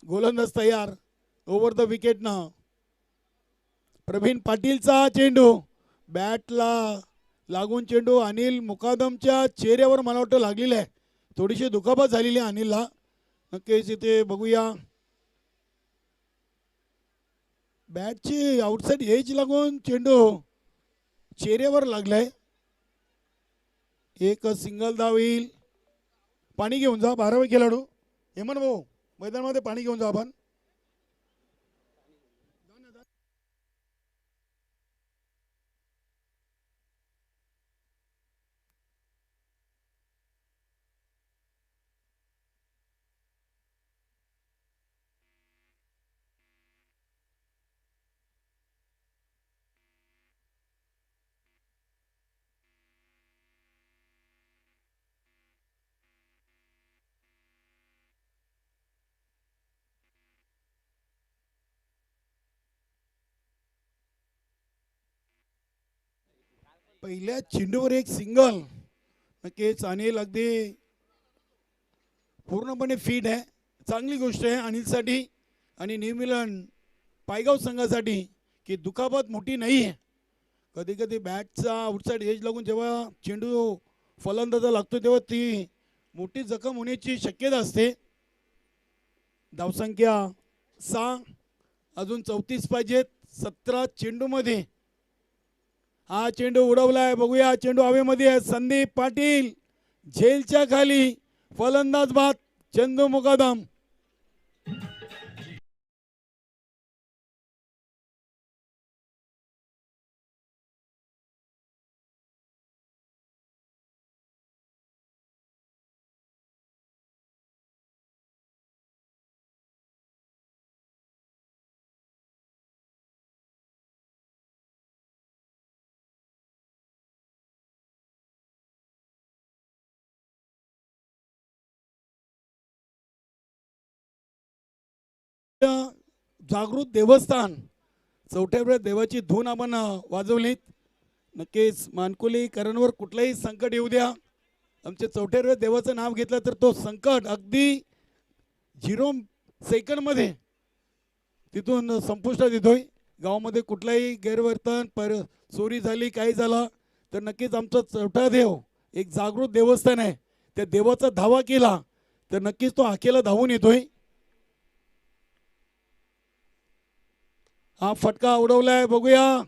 गोलंदाज तयार, ओव्हर द विकेटनं प्रवीण पाटीलचा चेंडू बॅटला लागून चेंडू अनिल मुकादमच्या चेहऱ्यावर मला वाटतं लागलेला आहे, थोडीशी दुखापत झालेली आहे अनिलला. नक्कीच इथे बघूया बॅटची आउटसाइड एज लागून चेंडू चेहऱ्यावर लागलाय. एक सिंगल धाव येईल. पाणी घेऊन जा 12वे खेळाडू हेमंत भाऊ, मैदानामध्ये पाणी घेऊन जा आपण. पहिल्या चेंडूवर एक सिंगल. नक्कीच अनिल अगदी पूर्णपणे फिट आहे, चांगली गोष्ट आहे अनिलसाठी आणि न्यू इंग्लंड पायगाव संघासाठी की दुखापत मोठी नाही आहे. कधी कधी बॅटचा आउटसाइड एज लागून जेव्हा चेंडू फलंदाजा लागतो तेव्हा ती मोठी जखम होण्याची शक्यता असते. धावसंख्या 6, अजून 34 पाहिजेत 17 चेंडूमध्ये. हा चेंडू उडवलाय, बघूया चेंडू हवेमध्ये आहे. संदीप पाटील झेलच्या खाली, फलंदाज बाद चंदू मुकादम. जागृत देवस्थान चौथ्या देवाची धून आपण वाजवलीत. नक्कीच मानकुलीकरांवर कुठलंही संकट येऊ द्या, आमचे चौथ्या देवाचं नाव घेतलं तर तो संकट अगदी 0 सेकंडमध्ये तिथून संपुष्टात येतोय. गावामध्ये कुठलाही गैरवर्तन चोरी झाली काही झाला तर नक्कीच आमचा चौथा देव एक जागृत देवस्थान आहे, त्या देवाचा धावा केला तर नक्कीच तो आखेला धावून येतोय. हा फटका उडवलाय, बघूया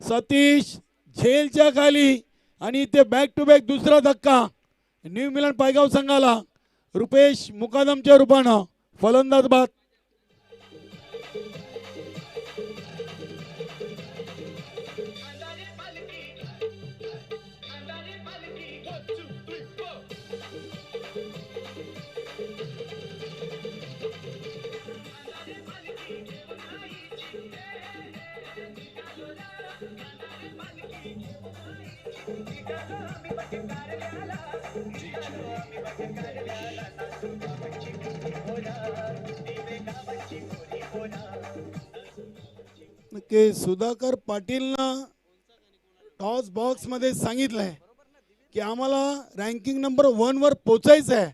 सतीश झेलच्या खाली आणि ते बॅक टू बॅक दुसरा धक्का न्यू इंग्लंड पायगाव संघाला. रुपेश मुकादमच्या रूपानं फलंदाज बाद. नक्की सुधाकर पाटीलनं टॉस बॉक्स मध्ये सांगितलंय की आम्हाला रँकिंग नंबर 1 वर पोचायचं आहे.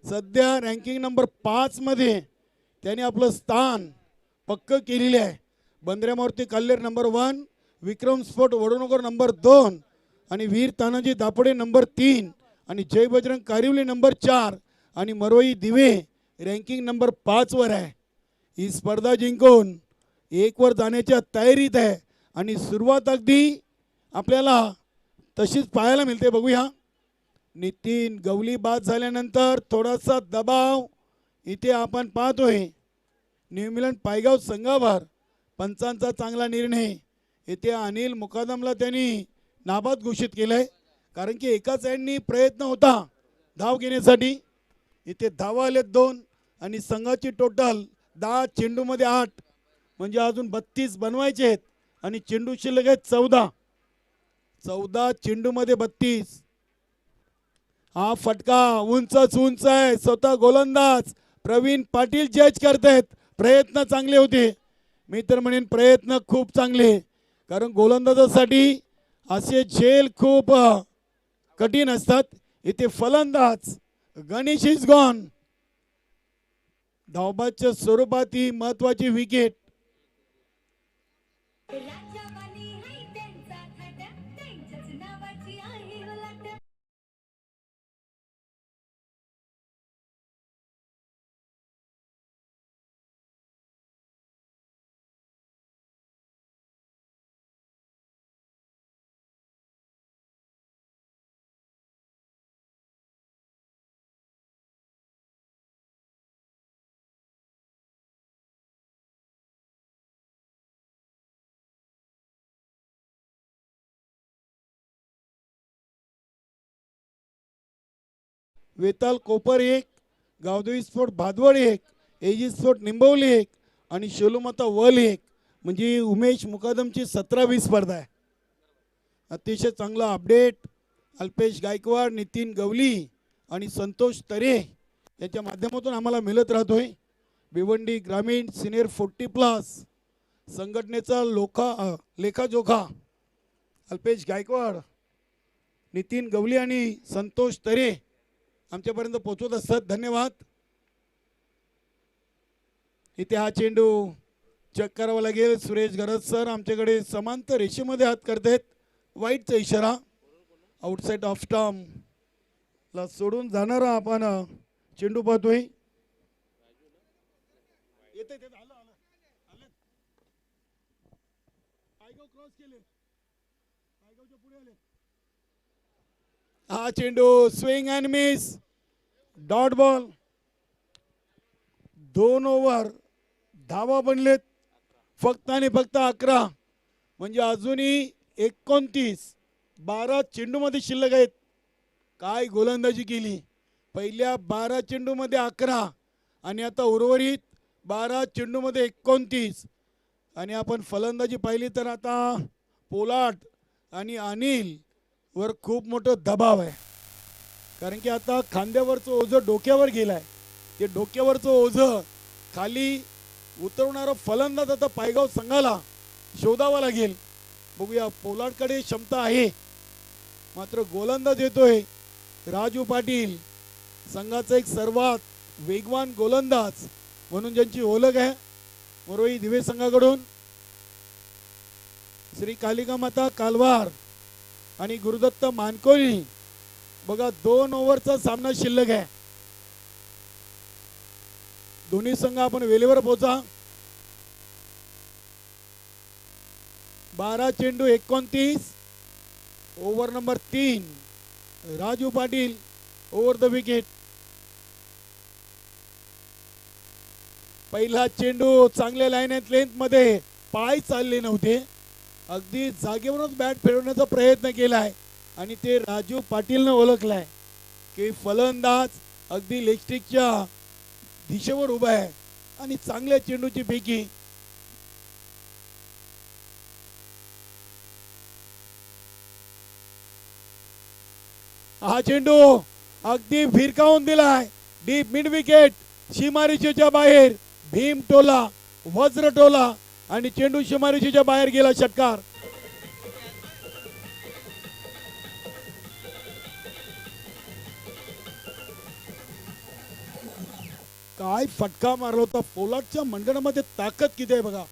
सध्या रँकिंग नंबर 5 मध्ये त्याने आपलं स्थान पक्क केलेले आहे. बंद्र्यामारुती कल्लेर नंबर 1, विक्रम स्पोर्ट वडोनगर नंबर 2 आणि वीर तानाजी दापोडे नंबर 3 आणि जय बजरंग कारिवली नंबर 4 आणि मरोई दिवे रँकिंग नंबर 5 वर आहे. ही स्पर्धा जिंकून 1 वर जाण्याच्या तयारीत आहे आणि सुरुवात अगदी आपल्याला तशीच पाहायला मिळते. बघूया नितीन गवली बाद झाल्यानंतर थोडासा दबाव इथे आपण पाहतोय न्यू इंग्लंड पायगाव संघावर. पंचांचा चांगला निर्णय इथे अनिल मुकादमला त्यांनी नाबाद घोषित केलंय, कारण की एका साईडनी प्रयत्न होता धाव घेण्यासाठी. इथे धावा आलेत 2 आणि संघाची टोटल 10 चेंडूमध्ये 8 म्हणजे अजून 32 बनवायचे आहेत आणि चेंडू शिल्लक आहेत 14 चेंडूमध्ये 32. हा फटका उंचच उंच आहे. स्वतः गोलंदाज प्रवीण पाटील जज करतायत. प्रयत्न चांगले होते, मी तर म्हणेन प्रयत्न खूप चांगले, कारण गोलंदाजासाठी असे झेल खूप कठीण असतात. इथे फलंदाज गणेश इज गॉन. धावबाच्या स्वरूपात ही महत्वाची विकेट. वेताल कोपर 1, Gavdevi sport Bhadwad 1, ag sport निंबवली 1 आणि शेलूमाता वल 1. म्हणजे उमेश मुकादमची 17वी स्पर्धा आहे. अतिशय चांगला अपडेट अल्पेश गायकवाड, नितीन गवली आणि संतोष तरे यांच्या माध्यमातून आम्हाला मिळत राहतोय. भिवंडी ग्रामीण सिनियर 40+ संघटनेचा लेखाजोखा अल्पेश गायकवाड, नितीन गवली आणि संतोष तरे आमच्यापर्यंत पोहोचवत असतात. धन्यवाद. इथे हा चेंडू चेक करावा लागेल. सुरेश गरज सर आमच्याकडे समांतर रेषेमध्ये हात करतायत. वाईटचा इशारा. आउटसाइड ऑफ स्टंप ला सोडून जाणारा आपण चेंडू पाहतोय. हा चेंडू swing and miss, dot ball. 2 over धावा बनलेत फक्त आणि फक्त 11. म्हणजे अजूनही 29 12 चेंडूमध्ये शिल्लक आहेत. काय गोलंदाजी केली. पहिल्या 12 चेंडूमध्ये 11 आणि आता उर्वरित 12 चेंडूमध्ये 29. आणि आपण फलंदाजी पाहिली तर आता पोलाट आणि अनिल वर खूप मोठं दबाव आहे. कारण की आता खांद्यावरचं ओझं डोक्यावर गेलं आहे. ते डोक्यावरचं ओझं खाली उतरवणारा फलंदाज आता पायगाव संघाला शोधावा लागेल. बघूया पोलाटकडे क्षमता आहे मात्र गोलंदाज येतोय राजू पाटील, संघाचा एक सर्वात वेगवान गोलंदाज म्हणून ज्यांची ओळख आहे. मोरोई दिवे संघाकडून श्री कालिका माता कालवार आणि गुरुदत्त मानकोली. बघा 2 ओव्हरचा सामना शिल्लक आहे. दोन्ही संघ आपण वेळेवर पोहोचा. 12 चेंडू 29. Over number 3. Raju Patil over the wicket. पहिला चेंडू चांगल्या लाईन अँड लेंथ मध्ये पाय चालले नव्हते. अगदी जागेवरच बॅट फिरवण्याचा प्रयत्न केलाय आणि ते राजू पाटीलनं ओळखलाय की फलंदाज अगदी लेगस्टिकच्या दिशेवर उभा आहे आणि चांगल्या चेंडूची पैकी हा चेंडू अगदी फिरकावून दिलाय. डीप मिड विकेट सीमारेषेच्या बाहेर. भीम टोला, वज्र टोला आणि चेंडू सीमारेषेच्या बाहेर गेला. षटकार. काय फटका मारला होता. पोलाटच्या मंडळामध्ये ताकद किती आहे बघा.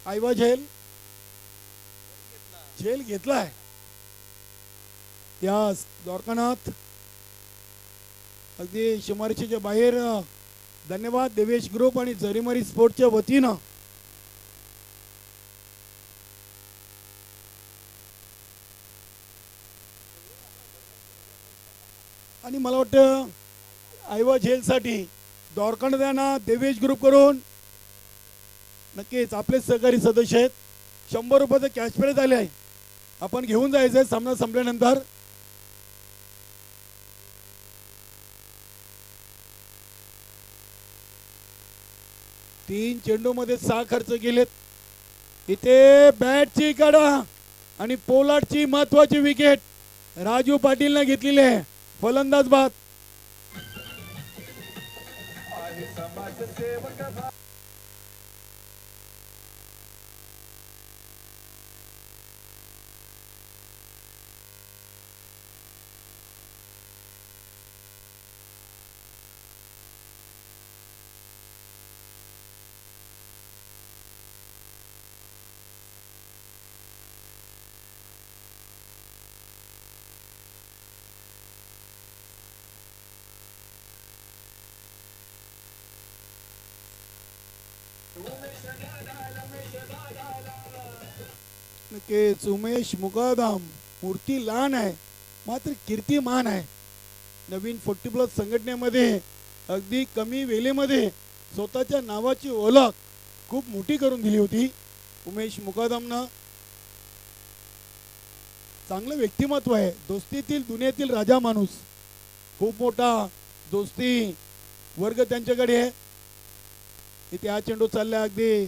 आयवा झेल घेतलाय. त्या द्वारकानाथ अगदी सीमारेषेच्या बाहेर. धन्यवाद देवेश ग्रुप आणि जरीमरी स्पोर्टच्या वतीनं. आणि मला वाटतं आयवा झेलसाठी द्वारकानाथांना देवेश ग्रुप करून नक्कीच आपले सहकारी सदस्य आहेत. 100 रुपयाचं कॅश प्राइज आले आहे. आपण घेऊन जायचंय सामना संपल्यानंतर. तीन चेंडू मध्ये 6 खर्च केलेत. इथे बॅटची कडा आणि पोलाटची महत्वाची विकेट राजू पाटीलने घेतलेली आहे. फलंदाज बाद. नक्कीच उमेश मुकादम मूर्ती लहान आहे मात्र कीर्तिमान आहे. नवीन 40+ संघटनेमध्ये अगदी कमी वेळेमध्ये स्वतःच्या नावाची ओळख खूप मोठी करून दिली होती उमेश मुकादमनं. चांगलं व्यक्तिमत्व आहे. दोस्तीतील दुनियेतील राजा माणूस, खूप मोठा दोस्ती वर्ग त्यांच्याकडे आहे. इथे हा चेंडू चालला अगदी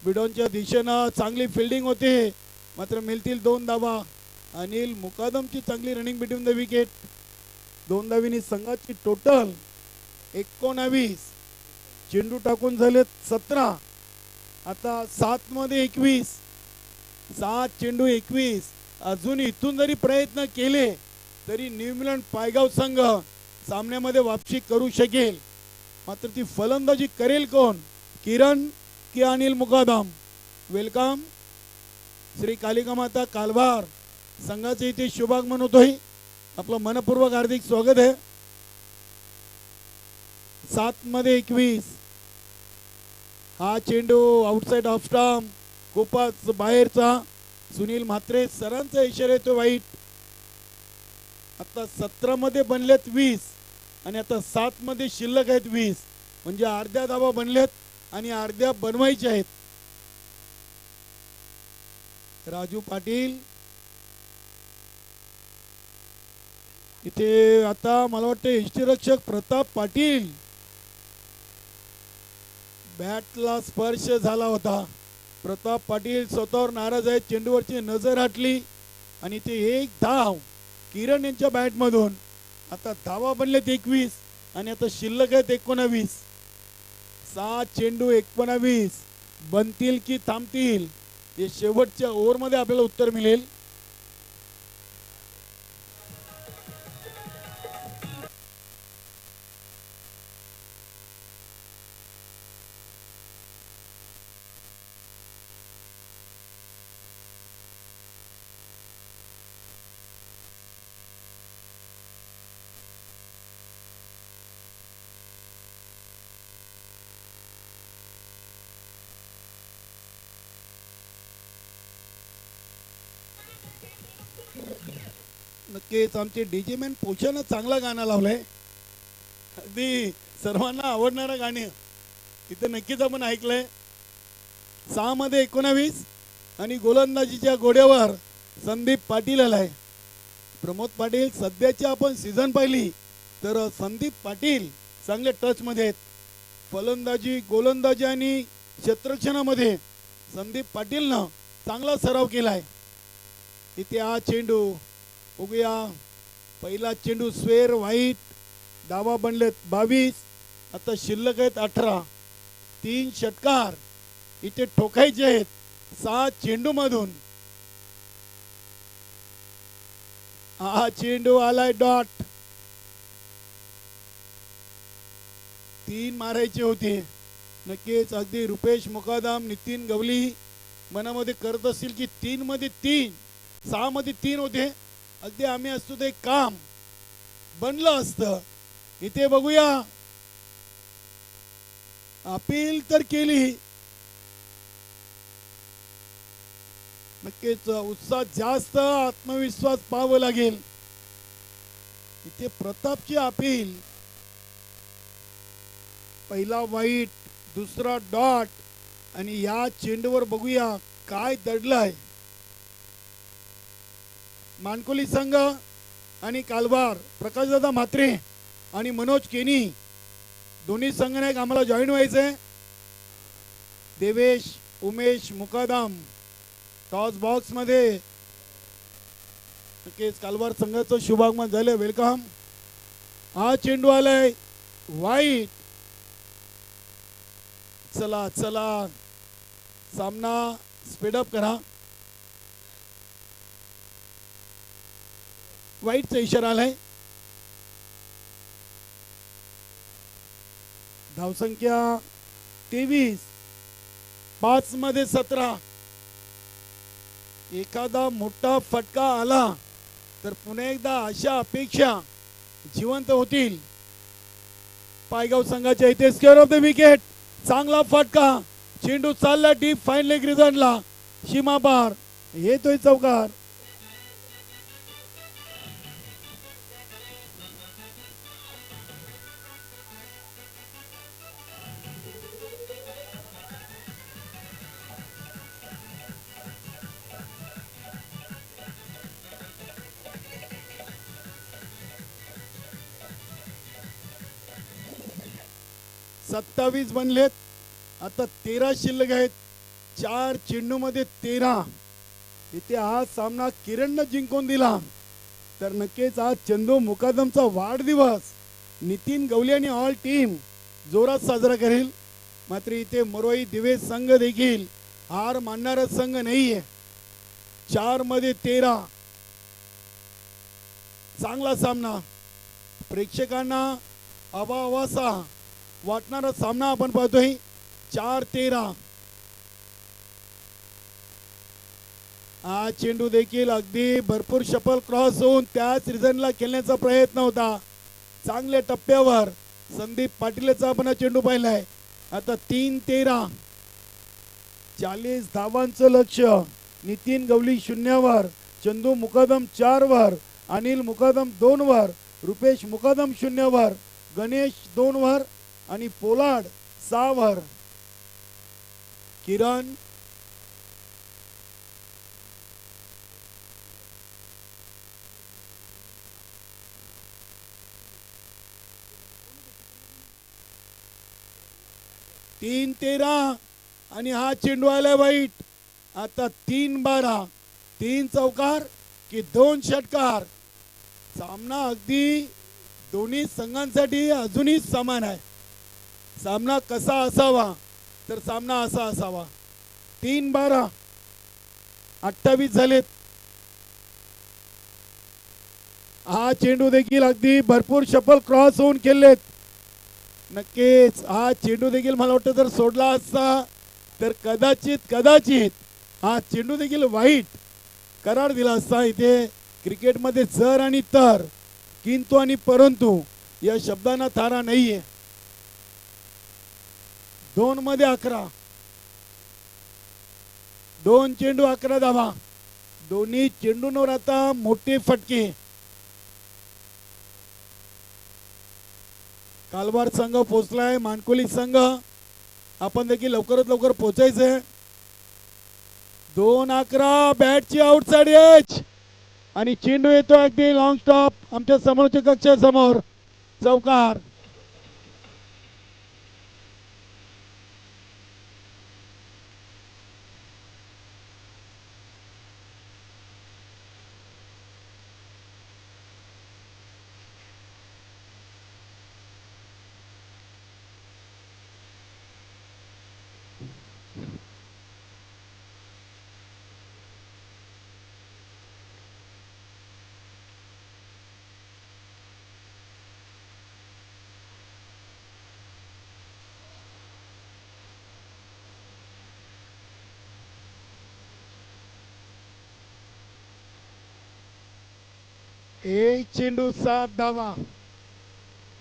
बिडॉनच्या दिशेनं, चांगली फिल्डिंग होते, मात्र मिळतील 2 धावा. अनिल मुकादमची चांगली रनिंग बिटवीन द विकेट. 2 धावींनी संघाची टोटल 19. चेंडू टाकून झालेत 17. आता 7 मध्ये 21. 7 चेंडू 21. अजून इथून जरी प्रयत्न केले तरी न्यू इंग्लंड पायगाव संघ सामन्यामध्ये वापसी करू शकेल. मात्र ती फलंदाजी करेल कोण, किरण की अनिल मुकादम? वेलकम श्री कालिका माता कालभार संघाचे इथे शुभागमन होतोय. आपलं मनपूर्वक हार्दिक स्वागत आहे. 7 मध्ये 21. हा चेंडू आउटसाइड ऑफ स्टंप, खूपच बाहेरचा. सुनील म्हात्रे सरांचा इशारा येतो वाईट. आता 17 मध्ये बनलेत 20 आणि आता 7 मध्ये शिल्लक आहेत 20, म्हणजे अर्ध्या धावा बनलेत आणि अर्ध्या बनवायच्या आहेत. राजू पाटील इथे आता मला वाटतं यष्टीरक्षक प्रताप पाटील, बॅटला स्पर्श झाला होता. प्रताप पाटील स्वतःवर नाराज आहेत. चेंडूवरची नजर हटली आणि ते एक धाव किरण यांच्या बॅटमधून. आता धावा बनलेत 21 आणि आता शिल्लक आहेत 19. 7 चेंडू 19 बनतील की थांबतील हे शेवटच्या ओव्हरमध्ये आपल्याला उत्तर मिळेल. नक्कीच आमचे डीजे मॅन पोषानं चांगला गाणं लावलंय. अगदी सर्वांना आवडणारं गाणं इथं नक्कीच आपण ऐकलंय. 6 मध्ये 19 आणि गोलंदाजीच्या घोड्यावर संदीप पाटील आलाय. प्रमोद पाटील सध्याची आपण सीझन पाहिली तर संदीप पाटील चांगले टच मध्ये आहेत. फलंदाजी, गोलंदाजी आणि क्षेत्ररक्षणामध्ये संदीप पाटीलनं चांगला सराव केलाय. इथे हा चेंडू बघूया. पहिला चेंडू स्वेर वाईट. धावा बनलेत 22. आता शिल्लक आहेत 18. 3 षटकार इथे ठोकायचे आहेत 7 चेंडू मधून. हा चेंडू आलाय डॉट. 3 मारायचे होते. नक्कीच अगदी रुपेश मुकादम, नितीन गवली मनामध्ये करत असतील की 3 मध्ये 3, 6 मध्ये 3 होते. अगदी आम्ही असतो ते काम बनलं असतं. इथे बघूया, अपील तर केली. नक्कीच उत्साह जास्त, आत्मविश्वास पाहावं लागेल. इथे प्रतापची अपील. पहिला वाईट, दुसरा डॉट आणि या चेंडूवर बघूया काय दडलाय. मानकोली संघ आणि कालभार, प्रकाशदादा म्हात्रे आणि मनोज केनी दोन्ही संघनायक आम्हाला जॉईन व्हायचंय. देवेश उमेश मुकादम टॉस बॉक्स मध्ये. नक्कीच कालभार संघाचं शुभागमन झालं. वेलकम. हा चेंडू आलाय वाईट. चला चला सामना स्पीडअप करा. वाईटचा इशारा आलाय. धावसंख्या 23. 5 मध्ये 17. एखादा मोठा फटका आला तर पुन्हा एकदा अशा अपेक्षा जिवंत होतील. पायगाव संघाच्या इथे स्क्वेअर ऑफ द विकेट. चांगला फटका. चेंडू चालला डीप फाईन लेग रिझनला. सीमा पार येतोय चौकार. 27 बनलेत. आता 13 शिल्लक आहेत. 4 चेंडूमध्ये 13. इथे हा सामना किरणनं जिंकून दिला. तर नक्कीच आज चंदू मुकादमचा वाढदिवस नितीन गवली आणि ऑल टीम जोरात साजरा करेल. मात्र इथे मरोई दिवे संघ देखील हार मानणारा संघ नाहीये. 4 मध्ये 13. चांगला सामना, प्रेक्षकांना आवासा वाटणारा सामना आपण पाहतोय. 4-13. हा चेंडू देखील अगदी भरपूर शपल क्रॉस होऊन त्याच रिझनला खेळण्याचा प्रयत्न होता. चांगल्या टप्प्यावर संदीप पाटीलचा आपण चेंडू पाहिलाय. आता 3-13. 40 धावांचं लक्ष. नितीन गवली 0 वर, चंदू मुकादम 4 वर, अनिल मुकादम 2 वर, रुपेश मुकादम 0 वर, गणेश 2 वर आणि पोलाड 6 वर. किरण तीन 13 आणि हा चेंडू आलाय वाईट. आता 3-12. 3 चौकार की 2 षटकार. सामना अगदी दोन्ही संघांसाठी अजूनही समान आहे. सामना कसा असावा तर सामना असा असावा. 3-12. 28 झालेत. हा चेंडू देखील अगदी भरपूर शपल क्रॉस होऊन खेळलेत. नक्कीच हा चेंडू देखील मला वाटतं जर सोडला असता तर कदाचित हा चेंडू देखील वाईट करार दिला असता. इथे क्रिकेटमध्ये जर आणि तर, किंतु आणि परंतु या शब्दांना थारा नाहीये. 2 मध्ये 11. 2 चेंडू 11 धावा. दोन्ही चेंडूंवर आता मोठे फटके. कालवार संघ पोहोचलाय. मानकोली संघ आपण देखील लवकरात लवकर पोहोचायचंय. 2-11. बॅटची आउटसाइड एज आणि चेंडू येतो अगदी लॉंग स्टॉप आमच्या समोरच्या कक्षासमोर. चौकार. एक चेंडू 7 धावा.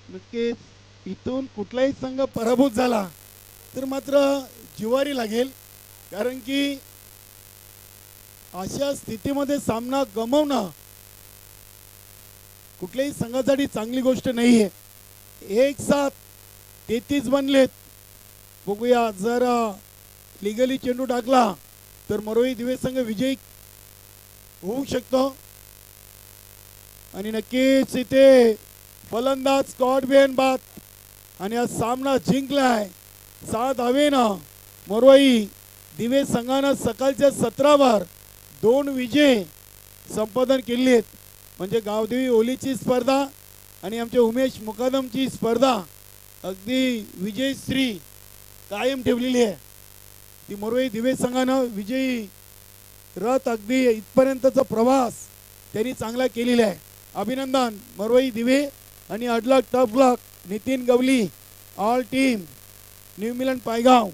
नक्कीच इथून कुठलाही संघ पराभूत झाला तर मात्र जिवारी लागेल. कारण की अशा स्थितीमध्ये सामना गमावणं कुठल्याही संघासाठी चांगली गोष्ट नाहीये. 1-7. 33 बनलेत. बघूया जर लिगली चेंडू टाकला तर मरोई दिवे संघ विजयी होऊ शकतो. आणि नक्कीच इथे फलंदाज स्कॉट बेनबात आणि हा सामना जिंकलाय 6 धावेनं. मरोई दिवे संघानं सकाळच्या सत्रावर 2 विजय संपादन केली आहेत. म्हणजे गावदेवी ओलीची स्पर्धा आणि आमच्या उमेश मुकादमची स्पर्धा अगदी विजयश्री कायम ठेवलेली आहे. ती मरोई दिवे संघानं विजयी रथ अगदी इथपर्यंतचा प्रवास त्यांनी चांगला केलेला आहे. अभिनंदन मरोई दिवे आणि अडलक tough luck Nitin Gawali all team new Milan Paigaon.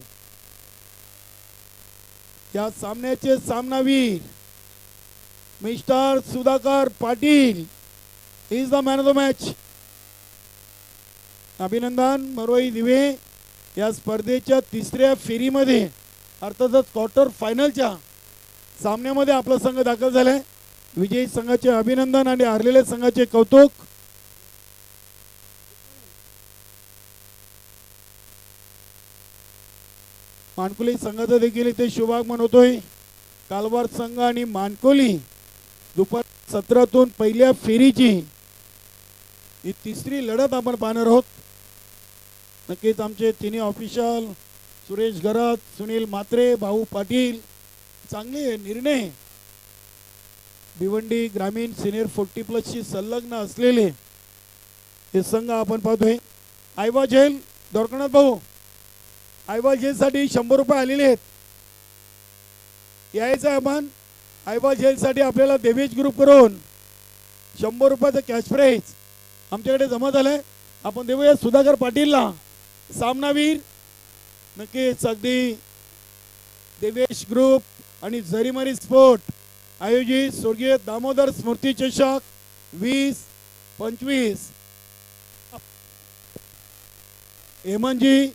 या सामन्याचे सामनावीर mister Sudhakar Patil is the man of the match. अभिनंदन मरोई दिवे या स्पर्धेच्या 3ऱ्या फेरीमध्ये अर्थातच क्वार्टर फायनलच्या सामन्यामध्ये आपला संघ दाखल झालाय. विजयी संघाचे अभिनंदन आणि हारलेल्या संघाचे कौतुक. मानकोली संघाचा देखील इथे शुभागमन होतोय. कालवार संघ आणि मानकोली दुपार 17 पहिल्या फेरीची ही 3री लढत आपण पाहणार आहोत. नक्कीच आमचे तिन्ही ऑफिशियल सुरेश गरत, सुनील म्हात्रे, भाऊ पाटील, चांगले निर्णय. भिवंडी ग्रामीण सिनियर 40+ संलग्न असलेले हे संघ आपण पाहतोय. आयवा झेल दोरकनाथ भाऊ, आयवा झेलसाठी 100 रुपये आलेले आहेत. यायचं आहे आपण. आयवा झेलसाठी आपल्याला देवेश ग्रुप करून 100 रुपयाचं कॅश प्राईज आमच्याकडे जमा झालंय. आपण देऊया सुधाकर पाटीलला, सामनावीर. नक्कीच अगदी देवेश ग्रुप आणि जरीमारी स्पोर्ट आयोजित स्वर्गीय दामोदर स्मृती चषक 20-25 हेमंतजी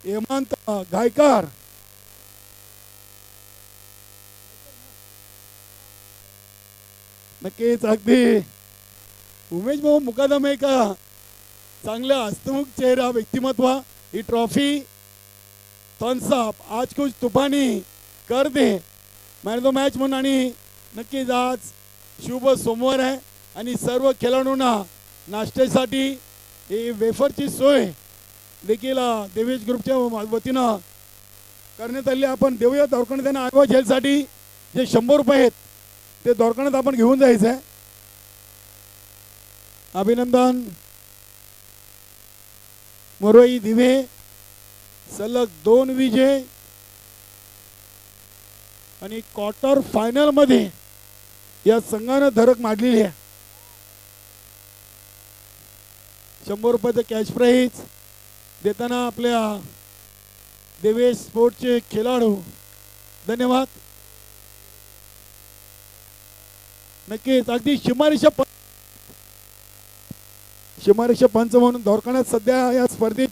हेमंत गायकर, नक्कीच अगदी उमेश भाऊ मुकादम आहे का, चांगलं हस्तमुख चेहरा व्यक्तिमत्व. ही ट्रॉफी थम्सअप आज कुछ तूफानी कर दे मॅन ऑफ द मॅच म्हणून. आणि नक्कीच आज शुभ सोमवार आहे आणि सर्व खेळाडूंना नाश्त्यासाठी ही वेफरची सोय देखील देवेश ग्रुपच्या वतीनं करण्यात आली. आपण देऊया दवाखान्यात त्यांना आयवा झेलसाठी जे 100 रुपये आहेत ते दवाखान्यात आपण घेऊन जायचं आहे. अभिनंदन. मोरोई दिवे सलग 2 विजय आणि क्वार्टर फायनल मध्ये या संघानं धडक मारलेली आहे. 100 रुपयाचं कॅश प्राईज देताना आपल्या देवेश स्पोर्टचे खेळाडू धन्यवाद. नक्कीच अगदी शिमारिषा पंच म्हणून दवाखान्यात सध्या या स्पर्धेत